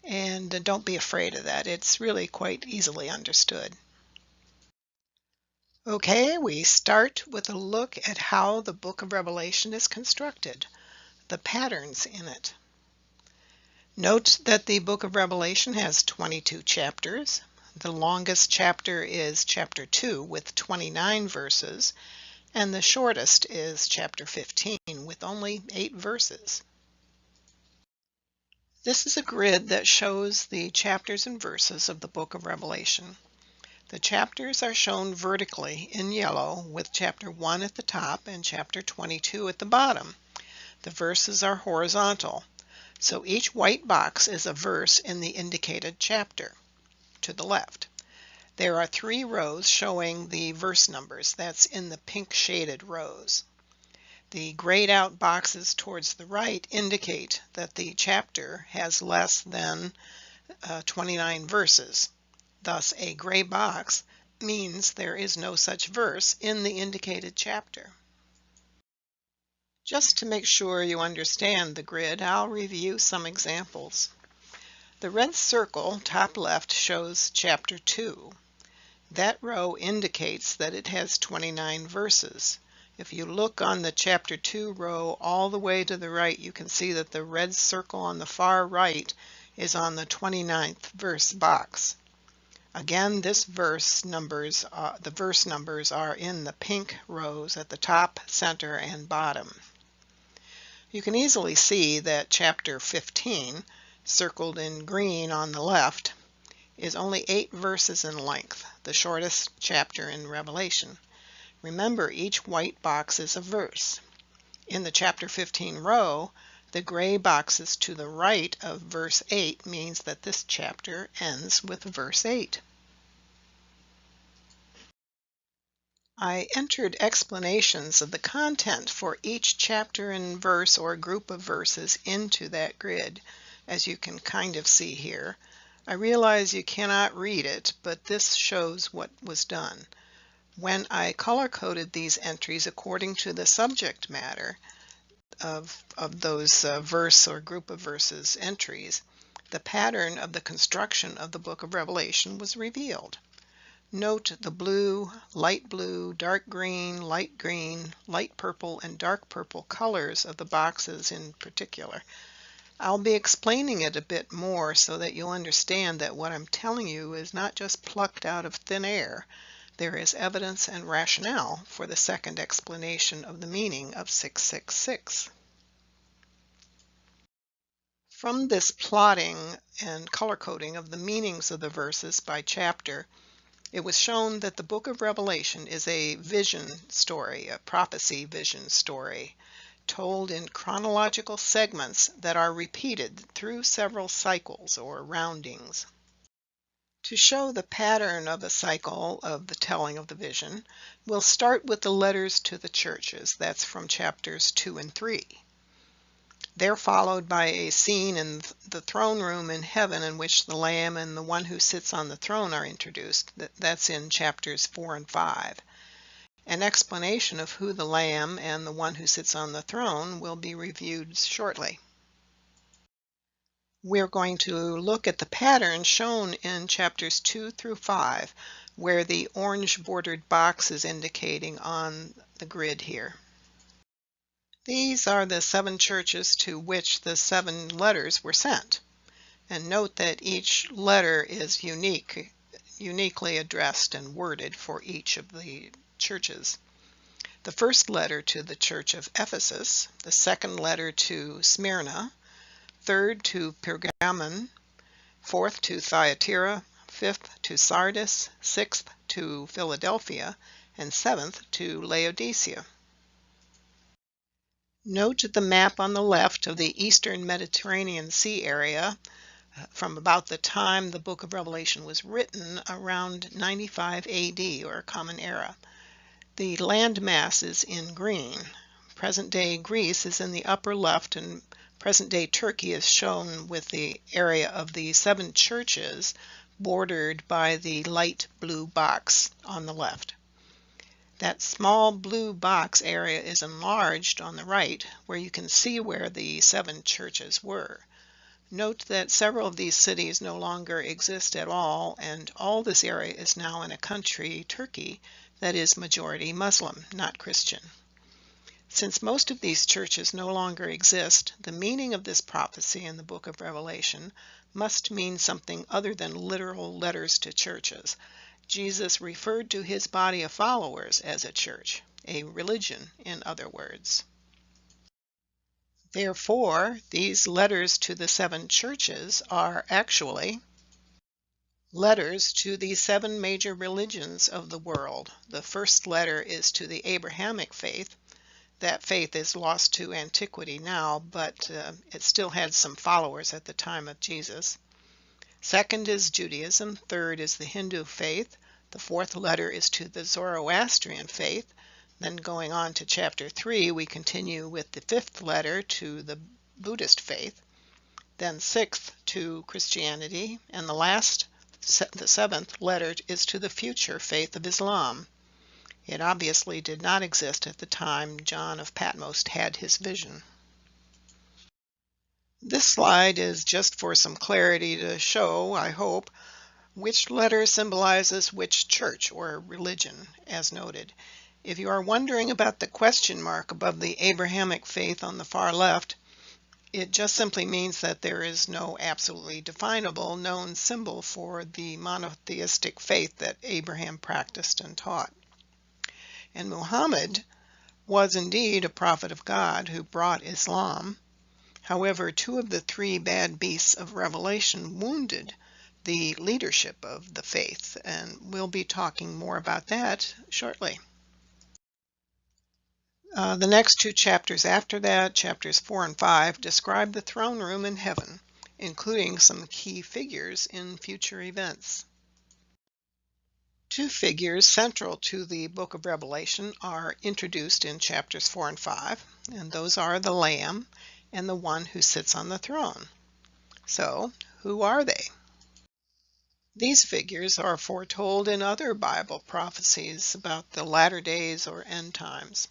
And don't be afraid of that. It's really quite easily understood. Okay, we start with a look at how the Book of Revelation is constructed, the patterns in it. Note that the Book of Revelation has 22 chapters. The longest chapter is chapter 2 with 29 verses, and the shortest is chapter 15 with only 8 verses. This is a grid that shows the chapters and verses of the Book of Revelation. The chapters are shown vertically in yellow with chapter 1 at the top and chapter 22 at the bottom. The verses are horizontal, so each white box is a verse in the indicated chapter. To the left. There are 3 rows showing the verse numbers. That's in the pink shaded rows. The grayed out boxes towards the right indicate that the chapter has less than 29 verses. Thus, a gray box means there is no such verse in the indicated chapter. Just to make sure you understand the grid, I'll review some examples. The red circle, top left, shows chapter 2. That row indicates that it has 29 verses. If you look on the chapter 2 row all the way to the right, you can see that the red circle on the far right is on the 29th verse box. Again, the verse numbers are in the pink rows at the top, center, and bottom. You can easily see that chapter 15, circled in green on the left, is only 8 verses in length, the shortest chapter in Revelation. Remember, each white box is a verse. In the chapter 15 row, the gray boxes to the right of verse 8 means that this chapter ends with verse 8. I entered explanations of the content for each chapter and verse or group of verses into that grid, as you can kind of see here. I realize you cannot read it, but this shows what was done. When I color-coded these entries according to the subject matter of those verse or group of verses entries, the pattern of the construction of the book of Revelation was revealed. Note the blue, light green, light purple, and dark purple colors of the boxes in particular. I'll be explaining it a bit more so that you'll understand that what I'm telling you is not just plucked out of thin air. There is evidence and rationale for the second explanation of the meaning of 666. From this plotting and color coding of the meanings of the verses by chapter, it was shown that the book of Revelation is a vision story, a prophecy vision story, told in chronological segments that are repeated through several cycles or roundings. To show the pattern of a cycle of the telling of the vision, we'll start with the letters to the churches. That's from chapters 2 and 3. They're followed by a scene in the throne room in heaven in which the Lamb and the one who sits on the throne are introduced. That's in chapters 4 and 5. An explanation of who the Lamb and the one who sits on the throne will be reviewed shortly. We're going to look at the pattern shown in chapters 2 through 5, where the orange bordered box is indicating on the grid here. These are the 7 churches to which the 7 letters were sent. And note that each letter is uniquely addressed and worded for each of the churches. The first letter to the church of Ephesus, the second letter to Smyrna, third to Pergamon, fourth to Thyatira, fifth to Sardis, sixth to Philadelphia, and seventh to Laodicea. Note the map on the left of the eastern Mediterranean Sea area from about the time the book of Revelation was written, around 95 AD or Common Era. The landmass is in green. Present-day Greece is in the upper left, and present-day Turkey is shown with the area of the 7 churches bordered by the light blue box on the left. That small blue box area is enlarged on the right, where you can see where the 7 churches were. Note that several of these cities no longer exist at all, and all this area is now in a country, Turkey, that is majority Muslim, not Christian. Since most of these churches no longer exist, the meaning of this prophecy in the book of Revelation must mean something other than literal letters to churches. Jesus referred to his body of followers as a church, a religion, in other words. Therefore, these letters to the 7 churches are actually letters to the 7 major religions of the world. The first letter is to the Abrahamic faith. That faith is lost to antiquity now, but it still had some followers at the time of Jesus. Second is Judaism. Third is the Hindu faith. The fourth letter is to the Zoroastrian faith. Then going on to chapter 3, we continue with the 5th letter to the Buddhist faith. Then 6th to Christianity, and the 7th letter is to the future faith of Islam. It obviously did not exist at the time John of Patmos had his vision. This slide is just for some clarity to show, I hope, which letter symbolizes which church or religion, as noted. If you are wondering about the question mark above the Abrahamic faith on the far left, it just simply means that there is no absolutely definable known symbol for the monotheistic faith that Abraham practiced and taught. And Muhammad was indeed a prophet of God who brought Islam. However, 2 of the 3 bad beasts of Revelation wounded the leadership of the faith, and we'll be talking more about that shortly. The next 2 chapters after that, chapters 4 and 5, describe the throne room in heaven, including some key figures in future events. 2 figures central to the book of Revelation are introduced in chapters 4 and 5, and those are the Lamb and the one who sits on the throne. So, who are they? These figures are foretold in other Bible prophecies about the latter days or end times.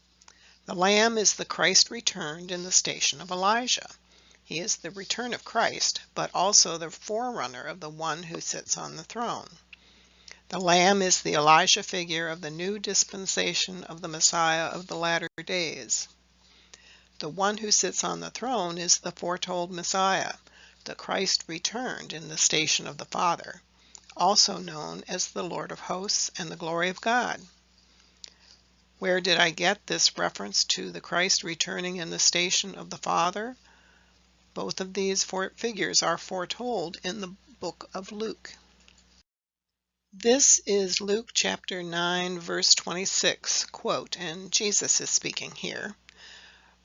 The Lamb is the Christ returned in the station of Elijah. He is the return of Christ, but also the forerunner of the one who sits on the throne. The Lamb is the Elijah figure of the new dispensation of the Messiah of the latter days. The one who sits on the throne is the foretold Messiah, the Christ returned in the station of the Father, also known as the Lord of hosts and the glory of God. Where did I get this reference to the Christ returning in the station of the Father? Both of these figures are foretold in the book of Luke. This is Luke chapter 9, verse 26, quote, and Jesus is speaking here.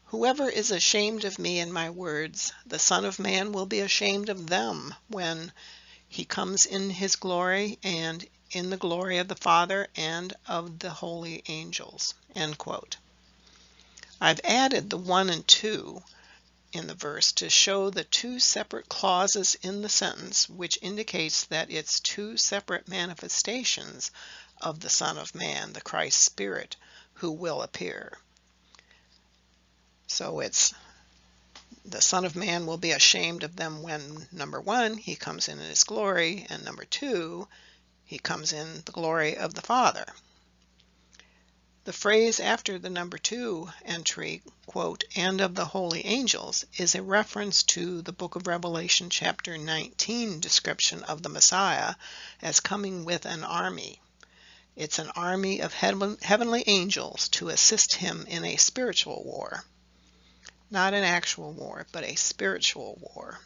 "Whoever is ashamed of me and my words, the Son of Man will be ashamed of them when he comes in his glory and in the glory of the Father and of the holy angels." End quote. I've added the 1 and 2 in the verse to show the two separate clauses in the sentence, which indicates that it's two separate manifestations of the Son of Man, the Christ Spirit, who will appear. So it's the Son of Man will be ashamed of them when, number 1, he comes in his glory, and number 2, he comes in the glory of the Father. The phrase after the number 2 entry, quote, "and of the holy angels," is a reference to the book of Revelation chapter 19 description of the Messiah as coming with an army. It's an army of heavenly angels to assist him in a spiritual war. Not an actual war, but a spiritual war.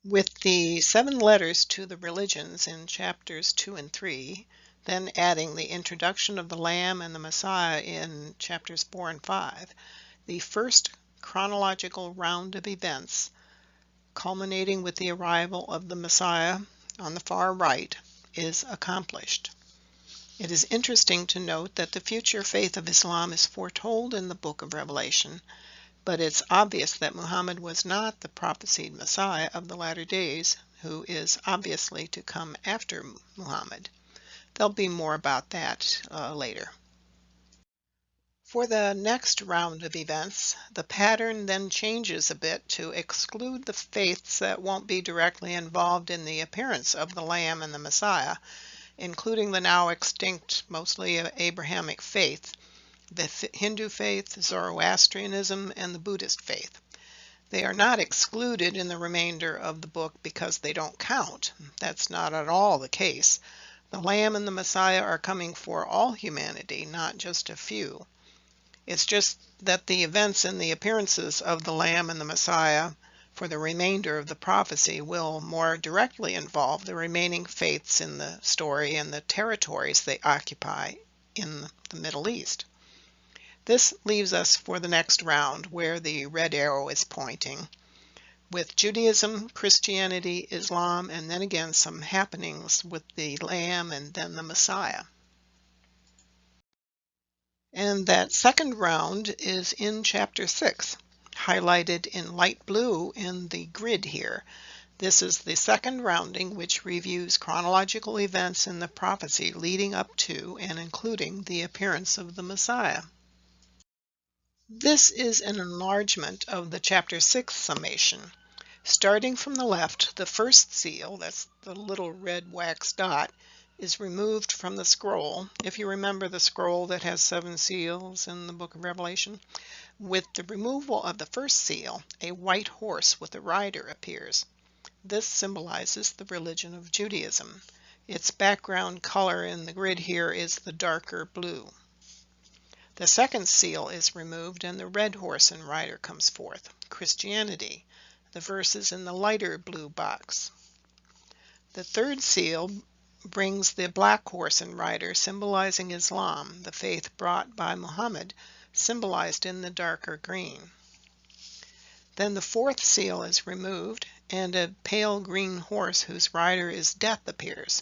With the 7 letters to the religions in chapters 2 and 3, then adding the introduction of the Lamb and the Messiah in chapters 4 and 5, the first chronological round of events, culminating with the arrival of the Messiah on the far right, is accomplished. It is interesting to note that the future faith of Islam is foretold in the book of Revelation, but it's obvious that Muhammad was not the prophesied Messiah of the latter days, who is obviously to come after Muhammad. There'll be more about that later. For the next round of events, the pattern then changes a bit to exclude the faiths that won't be directly involved in the appearance of the Lamb and the Messiah, including the now extinct, mostly Abrahamic faith, the Hindu faith, Zoroastrianism, and the Buddhist faith. They are not excluded in the remainder of the book because they don't count. That's not at all the case. The Lamb and the Messiah are coming for all humanity, not just a few. It's just that the events and the appearances of the Lamb and the Messiah for the remainder of the prophecy will more directly involve the remaining faiths in the story and the territories they occupy in the Middle East. This leaves us for the next round, where the red arrow is pointing, with Judaism, Christianity, Islam, and then again some happenings with the Lamb and then the Messiah. And that second round is in chapter 6, highlighted in light blue in the grid here. This is the second rounding, which reviews chronological events in the prophecy leading up to and including the appearance of the Messiah. This is an enlargement of the chapter 6 summation. Starting from the left, the first seal, that's the little red wax dot, is removed from the scroll. If you remember the scroll that has 7 seals in the book of Revelation, with the removal of the first seal, a white horse with a rider appears. This symbolizes the religion of Judaism. Its background color in the grid here is the darker blue. The second seal is removed and the red horse and rider comes forth, Christianity. The verse is in the lighter blue box. The third seal brings the black horse and rider, symbolizing Islam, the faith brought by Muhammad, symbolized in the darker green. Then the fourth seal is removed and a pale green horse whose rider is Death appears.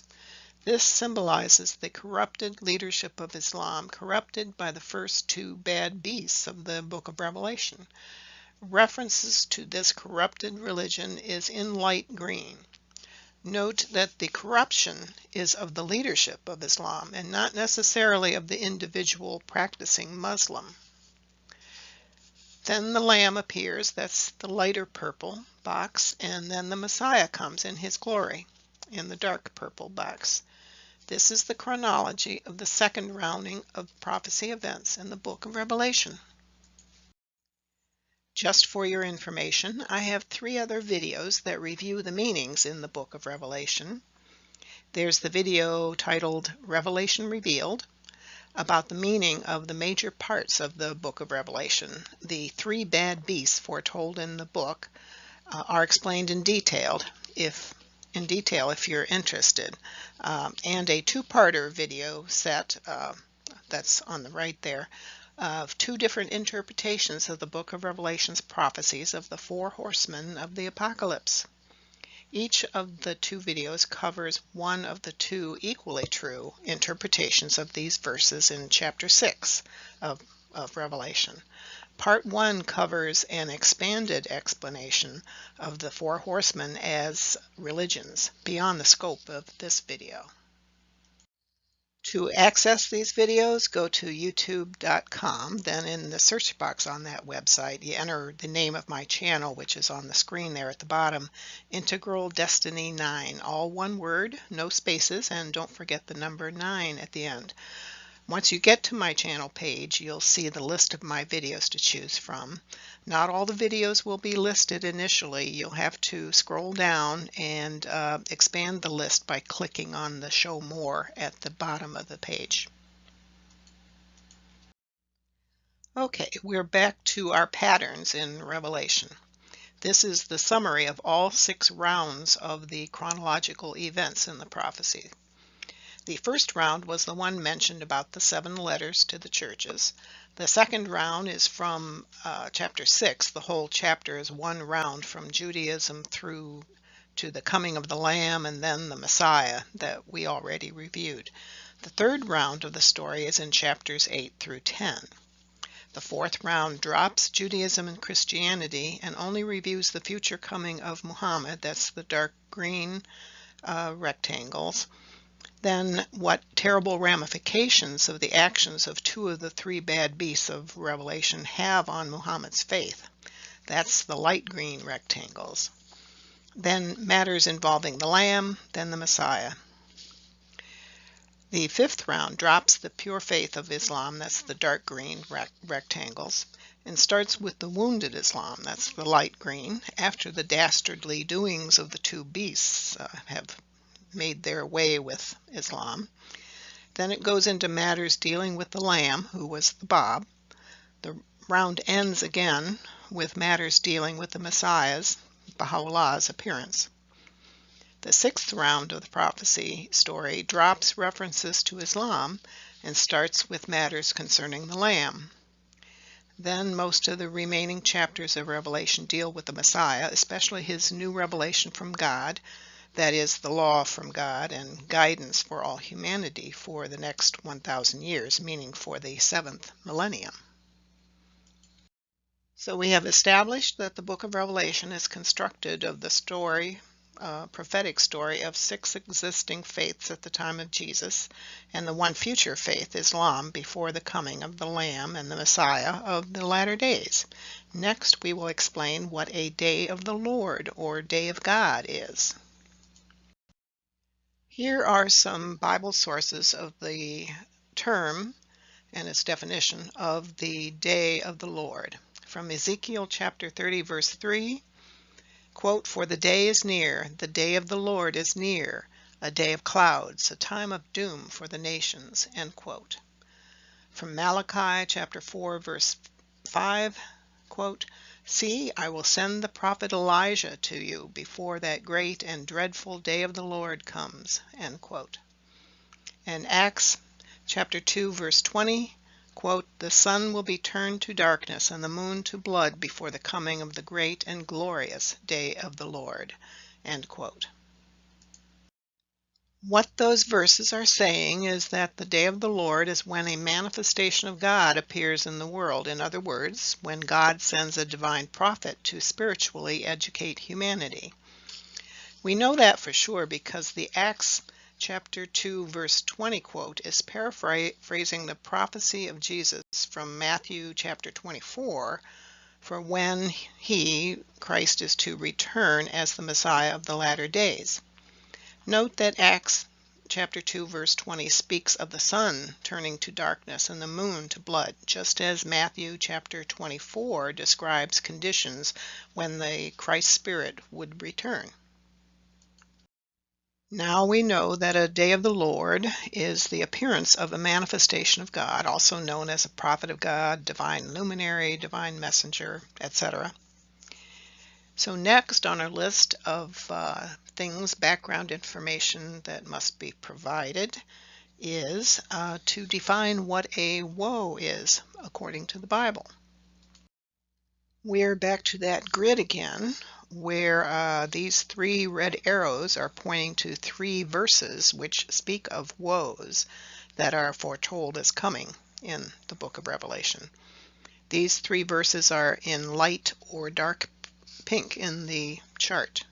This symbolizes the corrupted leadership of Islam, corrupted by the first 2 bad beasts of the book of Revelation. References to this corrupted religion is in light green. Note that the corruption is of the leadership of Islam and not necessarily of the individual practicing Muslim. Then the Lamb appears, that's the lighter purple box, and then the Messiah comes in his glory in the dark purple box. This is the chronology of the second rounding of prophecy events in the book of Revelation. Just for your information, I have 3 other videos that review the meanings in the book of Revelation. There's the video titled Revelation Revealed, about the meaning of the major parts of the book of Revelation. The 3 bad beasts foretold in the book are explained in detail if you're interested, and a 2-parter video set that's on the right there of 2 different interpretations of the book of Revelation's prophecies of the 4 horsemen of the apocalypse. Each of the 2 videos covers one of the 2 equally true interpretations of these verses in chapter 6 of Revelation. Part 1 covers an expanded explanation of the 4 horsemen as religions beyond the scope of this video. To access these videos, go to youtube.com. Then in the search box on that website, you enter the name of my channel, which is on the screen there at the bottom, Integral Destiny 9, all one word, no spaces, and don't forget the number 9 at the end. Once you get to my channel page, you'll see the list of my videos to choose from. Not all the videos will be listed initially. You'll have to scroll down and expand the list by clicking on the Show More at the bottom of the page. Okay, we're back to our patterns in Revelation. This is the summary of all 6 rounds of the chronological events in the prophecy. The first round was the one mentioned about the 7 letters to the churches. The second round is from chapter 6. The whole chapter is one round from Judaism through to the coming of the Lamb and then the Messiah that we already reviewed. The third round of the story is in chapters 8 through 10. The fourth round drops Judaism and Christianity and only reviews the future coming of Muhammad. That's the dark green rectangles. Then what terrible ramifications of the actions of 2 of the 3 bad beasts of Revelation have on Muhammad's faith. That's the light green rectangles. Then matters involving the Lamb, then the Messiah. The 5th round drops the pure faith of Islam, that's the dark green rectangles, and starts with the wounded Islam, that's the light green, after the dastardly doings of the 2 beasts have made their way with Islam. Then it goes into matters dealing with the Lamb, who was the Bab. The round ends again with matters dealing with the Messiah's, Baha'u'llah's, appearance. The 6th round of the prophecy story drops references to Islam and starts with matters concerning the Lamb. Then most of the remaining chapters of Revelation deal with the Messiah, especially his new revelation from God, that is, the law from God and guidance for all humanity for the next 1,000 years, meaning for the 7th millennium. So we have established that the book of Revelation is constructed of the story, prophetic story of 6 existing faiths at the time of Jesus, and the one future faith, Islam, before the coming of the Lamb and the Messiah of the latter days. Next, we will explain what a day of the Lord or day of God is. Here are some Bible sources of the term and its definition of the day of the Lord. From Ezekiel chapter 30 verse 3, quote, "For the day is near, the day of the Lord is near, a day of clouds, a time of doom for the nations," end quote. From Malachi chapter 4 verse 5, quote, "See, I will send the prophet Elijah to you before that great and dreadful day of the Lord comes," end quote. And Acts chapter 2 verse 20, quote, "The sun will be turned to darkness and the moon to blood before the coming of the great and glorious day of the Lord," end quote. What those verses are saying is that the day of the Lord is when a manifestation of God appears in the world. In other words, when God sends a divine prophet to spiritually educate humanity. We know that for sure because the Acts chapter 2 verse 20 quote is paraphrasing the prophecy of Jesus from Matthew chapter 24 for when he, Christ, is to return as the Messiah of the latter days. Note that Acts chapter 2 verse 20 speaks of the sun turning to darkness and the moon to blood, just as Matthew chapter 24 describes conditions when the Christ Spirit would return. Now we know that a day of the Lord is the appearance of a manifestation of God, also known as a prophet of God, divine luminary, divine messenger, etc. So next on our list of things, background information that must be provided is to define what a woe is according to the Bible. We're back to that grid again, where these three red arrows are pointing to three verses which speak of woes that are foretold as coming in the book of Revelation. These three verses are in light or dark pink in the chart.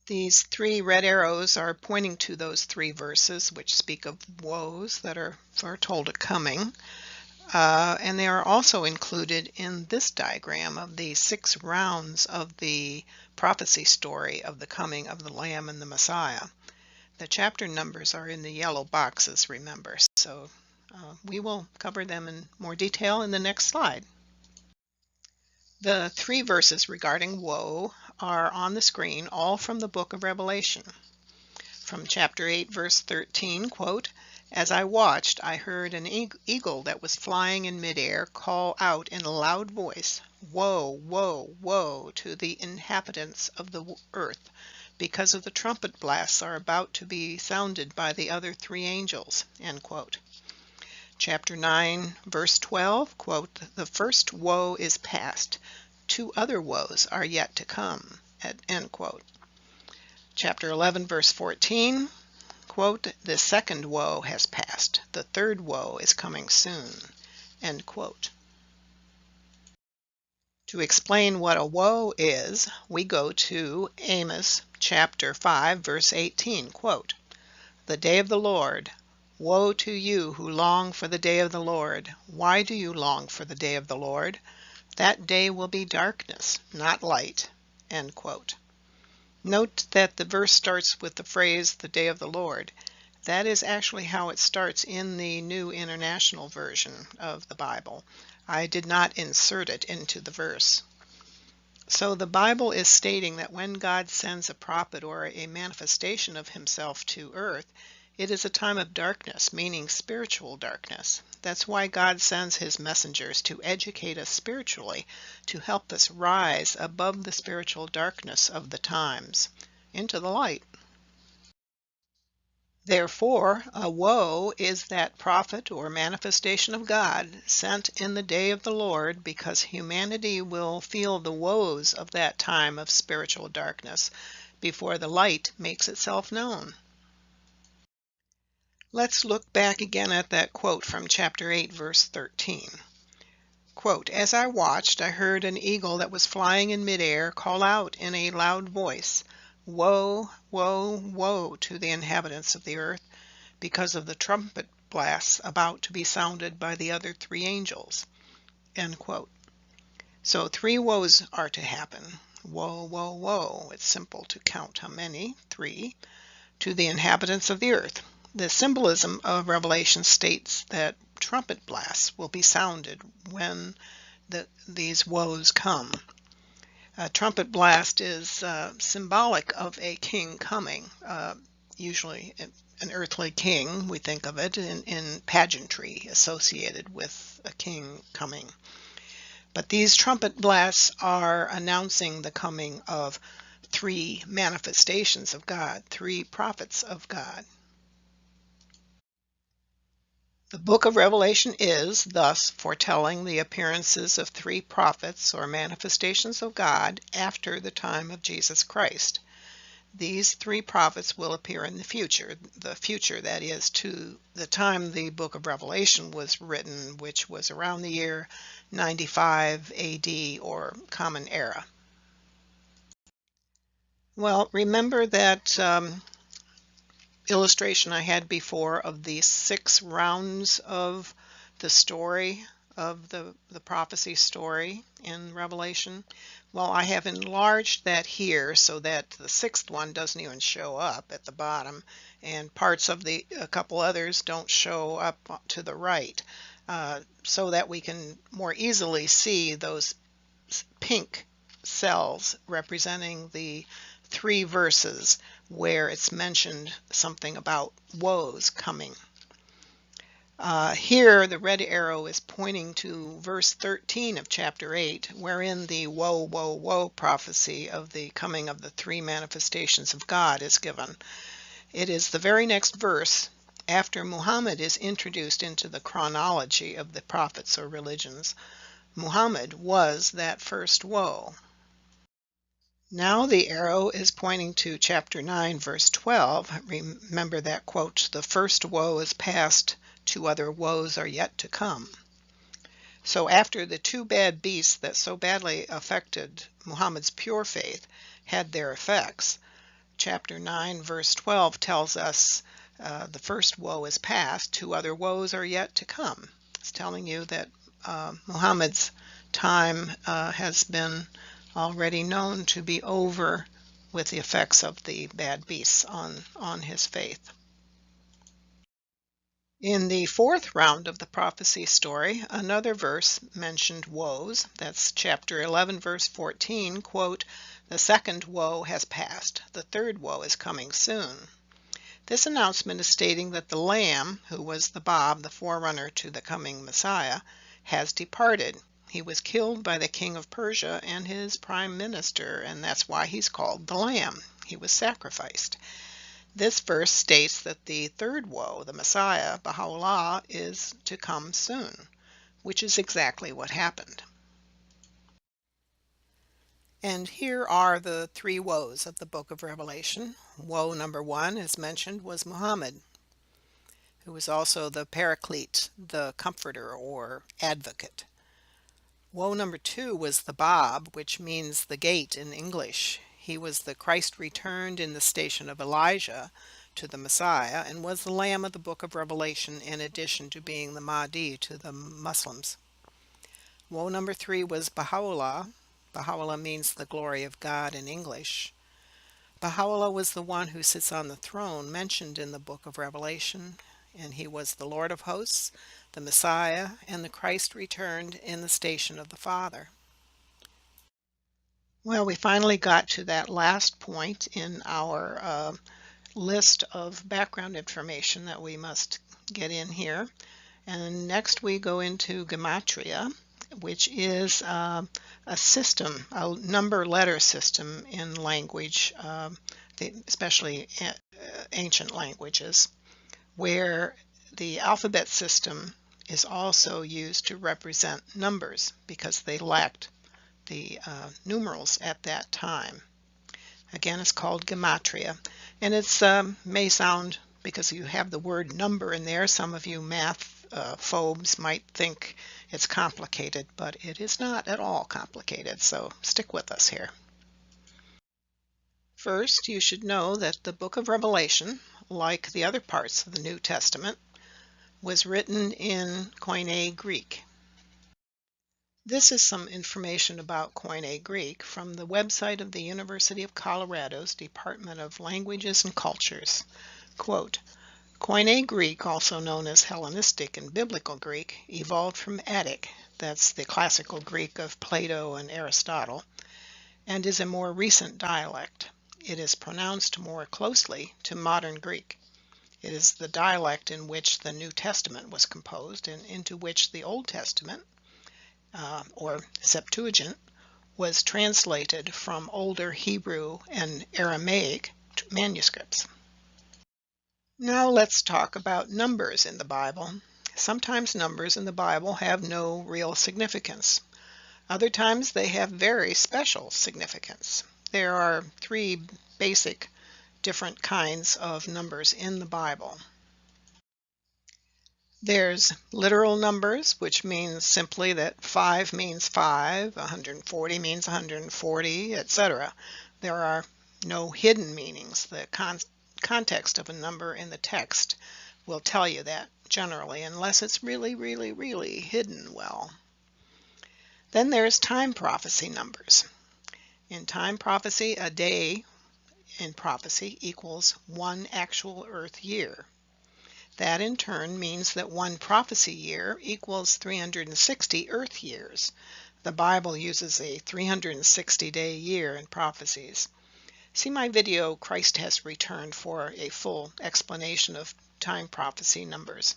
These three red arrows are pointing to those three verses which speak of woes that are foretold coming. And they are also included in this diagram of the 6 rounds of the prophecy story of the coming of the Lamb and the Messiah. The chapter numbers are in the yellow boxes, remember, so we will cover them in more detail in the next slide. The 3 verses regarding woe are on the screen, all from the book of Revelation. From chapter 8, verse 13, quote, "As I watched, I heard an eagle that was flying in midair call out in a loud voice, 'Woe, woe, woe to the inhabitants of the earth, because of the trumpet blasts are about to be sounded by the other 3 angels.'" End quote. Chapter 9, verse 12, quote, "The first woe is past. 2 other woes are yet to come." End quote. Chapter 11, verse 14, quote, "The second woe has passed. The third woe is coming soon." End quote. To explain what a woe is, we go to Amos chapter 5, verse 18, quote, "The day of the Lord. Woe to you who long for the day of the Lord. Why do you long for the day of the Lord? That day will be darkness, not light." End quote. Note that the verse starts with the phrase, "the day of the Lord." That is actually how it starts in the New International Version of the Bible. I did not insert it into the verse. So the Bible is stating that when God sends a prophet or a manifestation of himself to earth, it is a time of darkness, meaning spiritual darkness. That's why God sends his messengers to educate us spiritually, to help us rise above the spiritual darkness of the times into the light. Therefore, a woe is that prophet or manifestation of God sent in the day of the Lord, because humanity will feel the woes of that time of spiritual darkness before the light makes itself known. Let's look back again at that quote from chapter 8, verse 13. Quote, "As I watched, I heard an eagle that was flying in midair call out in a loud voice, 'Woe, woe, woe to the inhabitants of the earth, because of the trumpet blasts about to be sounded by the other 3 angels.'" End quote. So 3 woes are to happen. Woe, woe, woe. It's simple to count how many, 3, to the inhabitants of the earth. The symbolism of Revelation states that trumpet blasts will be sounded when these woes come. A trumpet blast is symbolic of a king coming, usually an earthly king. We think of it in pageantry associated with a king coming. But these trumpet blasts are announcing the coming of 3 manifestations of God, 3 prophets of God. The book of Revelation is, thus, foretelling the appearances of 3 prophets or manifestations of God after the time of Jesus Christ. These 3 prophets will appear in the future that is, to the time the book of Revelation was written, which was around the year 95 AD or Common Era. Well, remember that illustration I had before of the 6 rounds of the story of the prophecy story in Revelation? Well, I have enlarged that here so that the 6th one doesn't even show up at the bottom, and parts of a couple others don't show up to the right, so that we can more easily see those pink cells representing the 3 verses where it's mentioned something about woes coming. Here the red arrow is pointing to verse 13 of chapter 8, wherein the woe, woe, woe prophecy of the coming of the 3 manifestations of God is given. It is the very next verse after Muhammad is introduced into the chronology of the prophets or religions. Muhammad was that first woe. Now the arrow is pointing to chapter 9, verse 12. Remember that quote, "The first woe is past, 2 other woes are yet to come." So after the 2 bad beasts that so badly affected Muhammad's pure faith had their effects, chapter 9, verse 12 tells us the first woe is past, 2 other woes are yet to come. It's telling you that Muhammad's time has been already known to be over with the effects of the bad beasts on his faith. In the 4th round of the prophecy story, another verse mentioned woes. That's chapter 11, verse 14, quote, "The second woe has passed, the third woe is coming soon." This announcement is stating that the Lamb, who was the Bab, the forerunner to the coming Messiah, has departed. He was killed by the king of Persia and his prime minister, and that's why he's called the Lamb. He was sacrificed. This verse states that the third woe, the Messiah, Baha'u'llah, is to come soon, which is exactly what happened. And here are the 3 woes of the book of Revelation. Woe number 1, as mentioned, was Muhammad, who was also the Paraclete, the Comforter or Advocate. Woe number 2 was the Bab, which means the gate in English. He was the Christ returned in the station of Elijah to the Messiah and was the Lamb of the book of Revelation in addition to being the Mahdi to the Muslims. Woe number 3 was Baha'u'llah. Baha'u'llah means the glory of God in English. Baha'u'llah was the one who sits on the throne mentioned in the book of Revelation, and he was the Lord of hosts, the Messiah, and the Christ returned in the station of the Father. Well, we finally got to that last point in our list of background information that we must get in here. And next we go into Gematria, which is a system, a number letter system in language, especially ancient languages, where the alphabet system is also used to represent numbers because they lacked the numerals at that time. Again, it's called Gematria, and it's may sound, because you have the word number in there, some of you math phobes might think it's complicated, but it is not at all complicated, so stick with us here. First, you should know that the book of Revelation, like the other parts of the New Testament, was written in Koine Greek. This is some information about Koine Greek from the website of the University of Colorado's Department of Languages and Cultures. Quote, Koine Greek, also known as Hellenistic and Biblical Greek, evolved from Attic, that's the classical Greek of Plato and Aristotle, and is a more recent dialect. It is pronounced more closely to modern Greek. It is the dialect in which the New Testament was composed and into which the Old Testament, or Septuagint, was translated from older Hebrew and Aramaic manuscripts. Now let's talk about numbers in the Bible. Sometimes numbers in the Bible have no real significance. Other times they have very special significance. There are 3 basic different kinds of numbers in the Bible. There's literal numbers, which means simply that 5 means 5, 140 means 140, etc. There are no hidden meanings. The context of a number in the text will tell you that generally, unless it's really, really, really hidden well. Then there's time prophecy numbers. In time prophecy, a day in prophecy equals one actual Earth year. That in turn means that one prophecy year equals 360 Earth years. The Bible uses a 360-day year in prophecies. See my video, Christ Has Returned, for a full explanation of time prophecy numbers.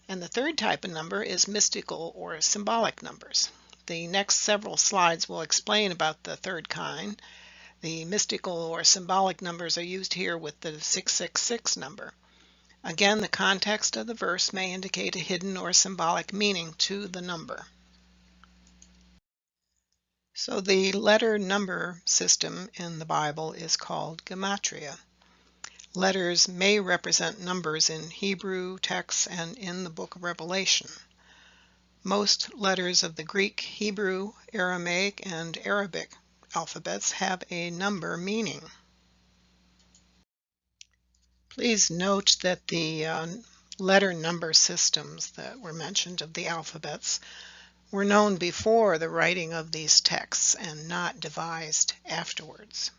And the third type of number is mystical or symbolic numbers. The next several slides will explain about the third kind. The mystical or symbolic numbers are used here with the 666 number. Again, the context of the verse may indicate a hidden or symbolic meaning to the number. So the letter number system in the Bible is called gematria. Letters may represent numbers in Hebrew texts and in the book of Revelation. Most letters of the Greek, Hebrew, Aramaic, and Arabic alphabets have a number meaning. Please note that the letter number systems that were mentioned of the alphabets were known before the writing of these texts and not devised afterwards.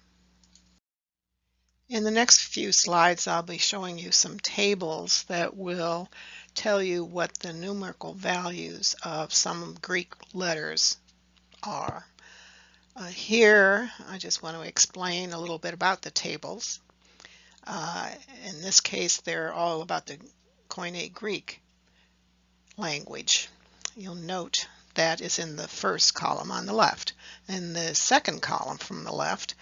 In the next few slides, I'll be showing you some tables that will tell you what the numerical values of some Greek letters are. Here, I just want to explain a little bit about the tables. In this case, they're all about the Koine Greek language. You'll note that is in the first column on the left. In the second column from the left,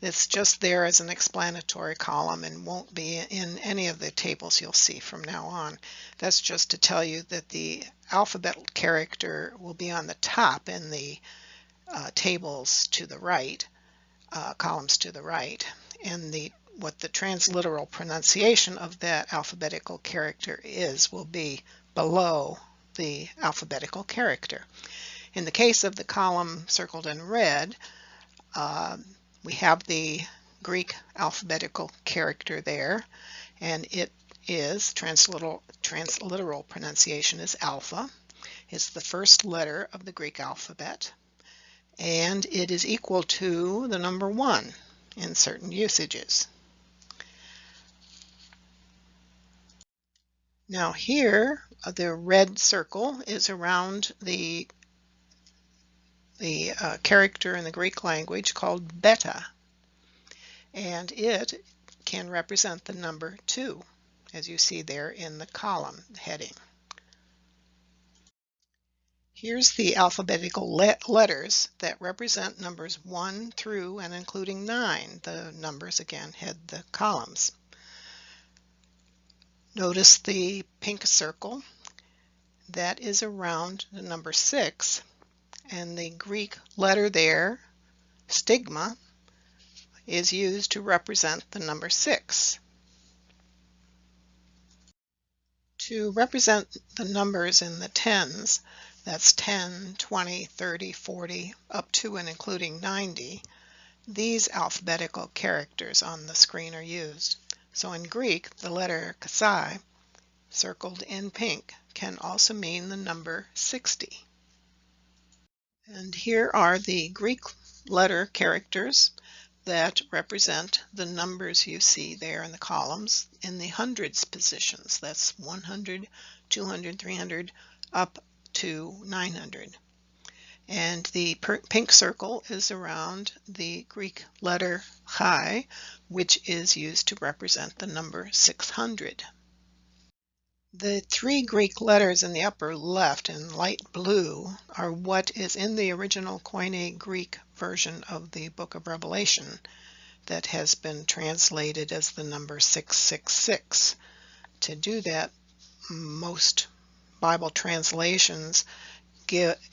it's just there as an explanatory column and won't be in any of the tables you'll see from now on. That's just to tell you that the alphabet character will be on the top in the tables to the right, columns to the right, and what the transliteral pronunciation of that alphabetical character is will be below the alphabetical character. In the case of the column circled in red, we have the Greek alphabetical character there, and it is, transliteral pronunciation is alpha. It's the first letter of the Greek alphabet, and it is equal to the number 1 in certain usages. Now here, the red circle is around the character in the Greek language called beta, and it can represent the number 2, as you see there in the column heading. Here's the alphabetical letters that represent numbers 1 through and including 9. The numbers again head the columns. Notice the pink circle that is around the number 6, and the Greek letter there, stigma, is used to represent the number 6. To represent the numbers in the tens, that's 10, 20, 30, 40, up to and including 90, these alphabetical characters on the screen are used. So in Greek, the letter xi, circled in pink, can also mean the number 60. And here are the Greek letter characters that represent the numbers you see there in the columns in the hundreds positions. That's 100, 200, 300, up to 900. And the pink circle is around the Greek letter chi, which is used to represent the number 600. The 3 Greek letters in the upper left in light blue are what is in the original Koine Greek version of the book of Revelation that has been translated as the number 666. To do that, most Bible translations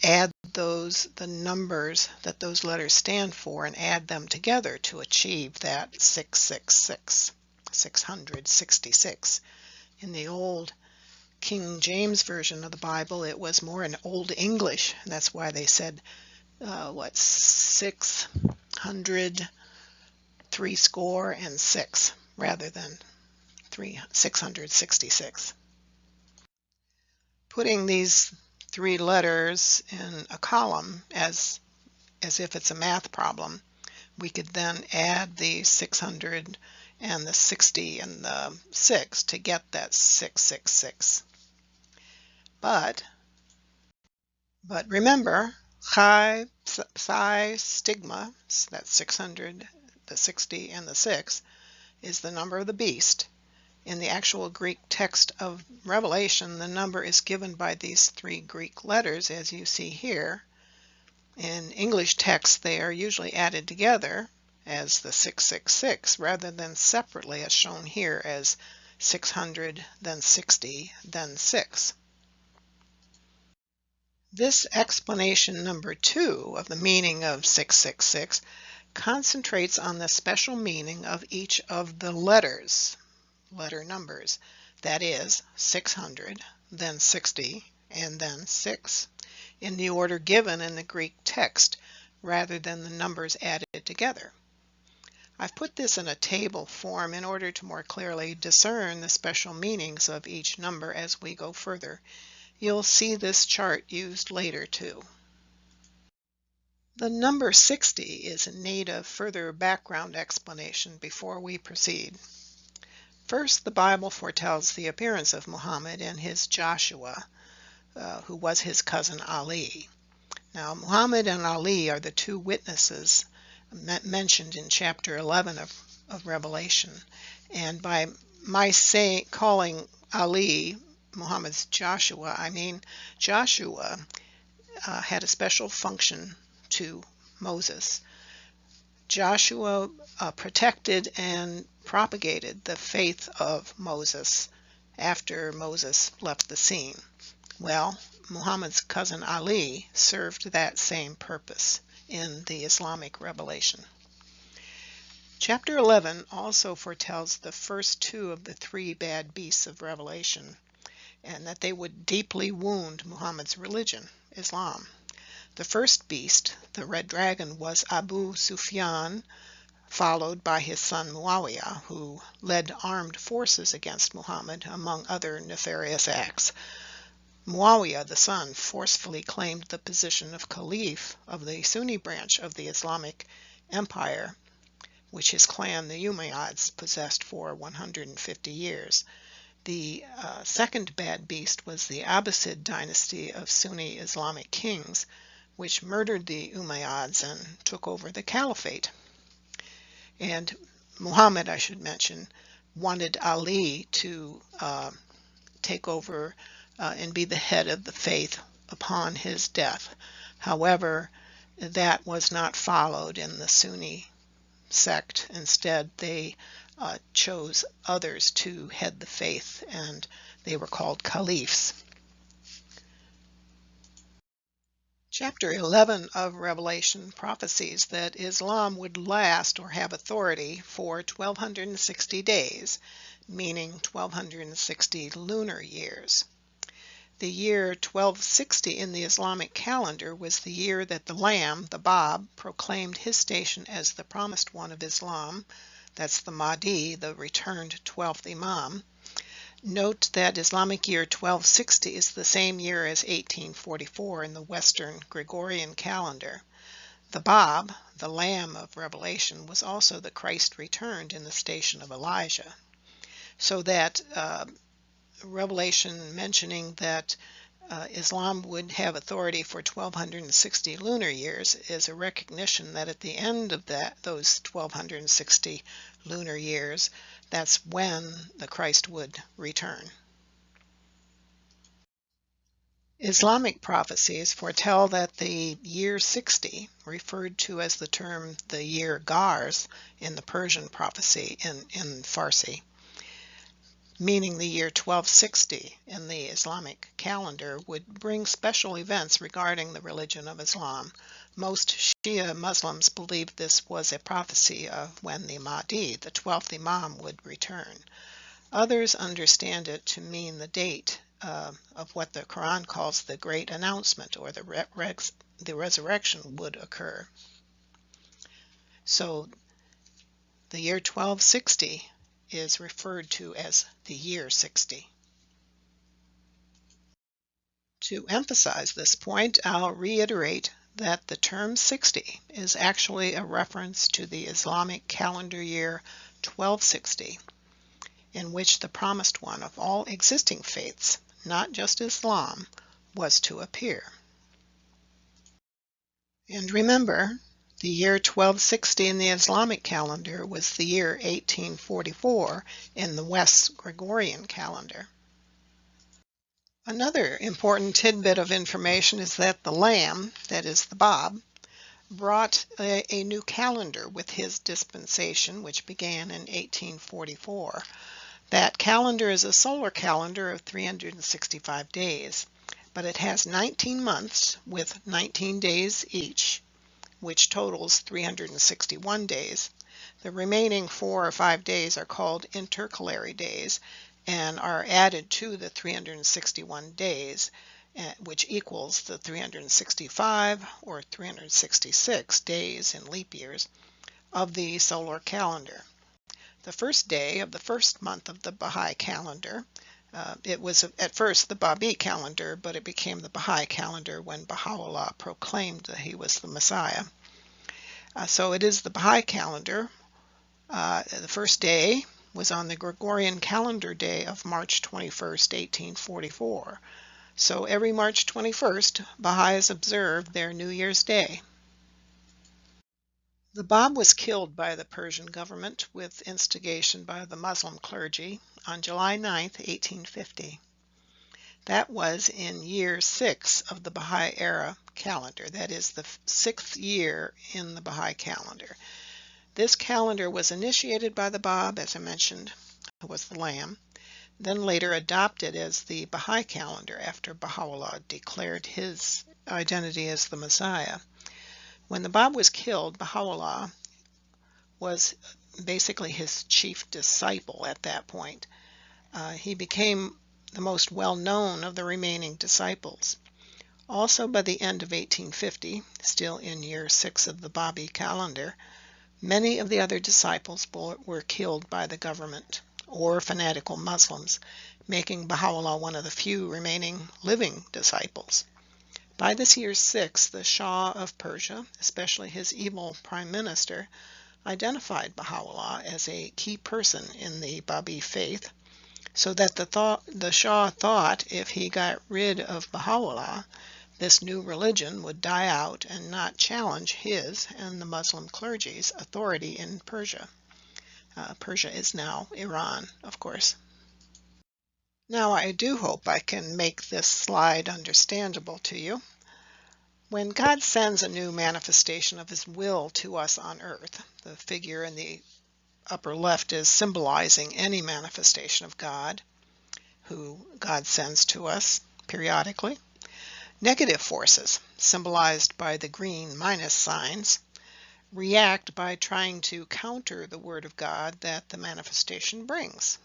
add the numbers that those letters stand for and add them together to achieve that 666, 666. In the old King James version of the Bible, it was more in Old English, and that's why they said 600 threescore and 6 rather than 666. Putting these three letters in a column as if it's a math problem, we could then add the 600 and the 60 and the 6 to get that 666. But remember, chi, psi, stigma, that's 600, the 60, and the 6, is the number of the beast. In the actual Greek text of Revelation, the number is given by these three Greek letters, as you see here. In English text, they are usually added together as the 666, rather than separately as shown here as 600, then 60, then 6. This explanation number 2 of the meaning of 666 concentrates on the special meaning of each of the letter numbers, that is 600, then 60, and then 6, in the order given in the Greek text, rather than the numbers added together. I've put this in a table form in order to more clearly discern the special meanings of each number as we go further. You'll see this chart used later too. The number 60 is in need of further background explanation before we proceed. First, the Bible foretells the appearance of Muhammad and his Joshua, who was his cousin Ali. Now, Muhammad and Ali are the two witnesses mentioned in chapter 11 of Revelation. And by my calling Ali Muhammad's Joshua, I mean Joshua had a special function to Moses. Joshua protected and propagated the faith of Moses after Moses left the scene. Well, Muhammad's cousin Ali served that same purpose in the Islamic revelation. Chapter 11 also foretells the first two of the three bad beasts of Revelation, and that they would deeply wound Muhammad's religion, Islam. The first beast, the red dragon, was Abu Sufyan, followed by his son Muawiyah, who led armed forces against Muhammad, among other nefarious acts. Muawiyah, the son, forcefully claimed the position of caliph of the Sunni branch of the Islamic Empire, which his clan, the Umayyads, possessed for 150 years. The second bad beast was the Abbasid dynasty of Sunni Islamic kings, which murdered the Umayyads and took over the caliphate. And Muhammad, I should mention, wanted Ali to take over and be the head of the faith upon his death. However, that was not followed in the Sunni sect. Instead, they chose others to head the faith, and they were called caliphs. Chapter 11 of Revelation prophesies that Islam would last or have authority for 1260 days, meaning 1260 lunar years. The year 1260 in the Islamic calendar was the year that the Lamb, the Bab, proclaimed his station as the promised one of Islam. That's the Mahdi, the returned 12th Imam. Note that Islamic year 1260 is the same year as 1844 in the Western Gregorian calendar. The Bab, the Lamb of Revelation, was also the Christ returned in the station of Elijah. So that Revelation mentioning that Islam would have authority for 1260 lunar years is a recognition that at the end of those 1260 lunar years, that's when the Christ would return. Islamic prophecies foretell that the year 60, referred to as the term the year Gars in the Persian prophecy in Farsi, meaning the year 1260 in the Islamic calendar, would bring special events regarding the religion of Islam. Most Shia Muslims believe this was a prophecy of when the Mahdi, the 12th Imam, would return. Others understand it to mean the date of what the Quran calls the Great Announcement, or the resurrection would occur. So The year 1260 is referred to as the year 60. To emphasize this point, I'll reiterate that the term 60 is actually a reference to the Islamic calendar year 1260, in which the promised one of all existing faiths, not just Islam, was to appear. And remember, the year 1260 in the Islamic calendar was the year 1844 in the West's Gregorian calendar. Another important tidbit of information is that the Lamb, that is the Bab, brought a new calendar with his dispensation, which began in 1844. That calendar is a solar calendar of 365 days, but it has 19 months with 19 days each, which totals 361 days. The remaining 4 or 5 days are called intercalary days and are added to the 361 days, which equals the 365 or 366 days in leap years of the solar calendar. The first day of the first month of the Baha'i calendar, it was at first the Babi calendar, but it became the Baha'i calendar when Baha'u'llah proclaimed that he was the Messiah. So it is the Baha'i calendar. The first day was on the Gregorian calendar day of March 21st, 1844. So every March 21st, Baha'is observe their New Year's Day. The Bab was killed by the Persian government with instigation by the Muslim clergy on July 9th, 1850. That was in year 6 of the Baha'i era calendar. That is the 6th year in the Baha'i calendar. This calendar was initiated by the Bab, as I mentioned, who was the Lamb, then later adopted as the Baha'i calendar after Baha'u'llah declared his identity as the Messiah. When the Bab was killed, Baha'u'llah was basically his chief disciple at that point. He became the most well-known of the remaining disciples. Also, by the end of 1850, still in year 6 of the Babi calendar, many of the other disciples were killed by the government or fanatical Muslims, making Baha'u'llah one of the few remaining living disciples. By this year 6, the Shah of Persia, especially his evil prime minister, identified Baha'u'llah as a key person in the Babi faith, so that the Shah thought if he got rid of Baha'u'llah, this new religion would die out and not challenge his and the Muslim clergy's authority in Persia. Persia is now Iran, of course. Now, I do hope I can make this slide understandable to you. When God sends a new manifestation of his will to us on earth, the figure in the upper left is symbolizing any manifestation of God, who God sends to us periodically. Negative forces, symbolized by the green minus signs, react by trying to counter the word of God that the manifestation brings.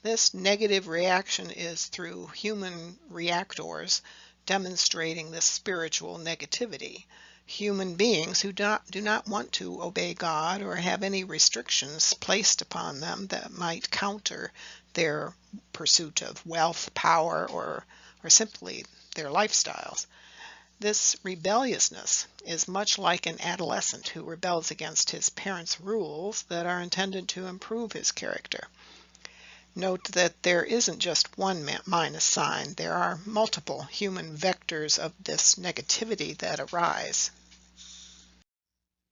This negative reaction is through human reactors demonstrating this spiritual negativity. Human beings who do not want to obey God or have any restrictions placed upon them that might counter their pursuit of wealth, power, or simply their lifestyles. This rebelliousness is much like an adolescent who rebels against his parents' rules that are intended to improve his character. Note that there isn't just one minus sign. There are multiple human vectors of this negativity that arise.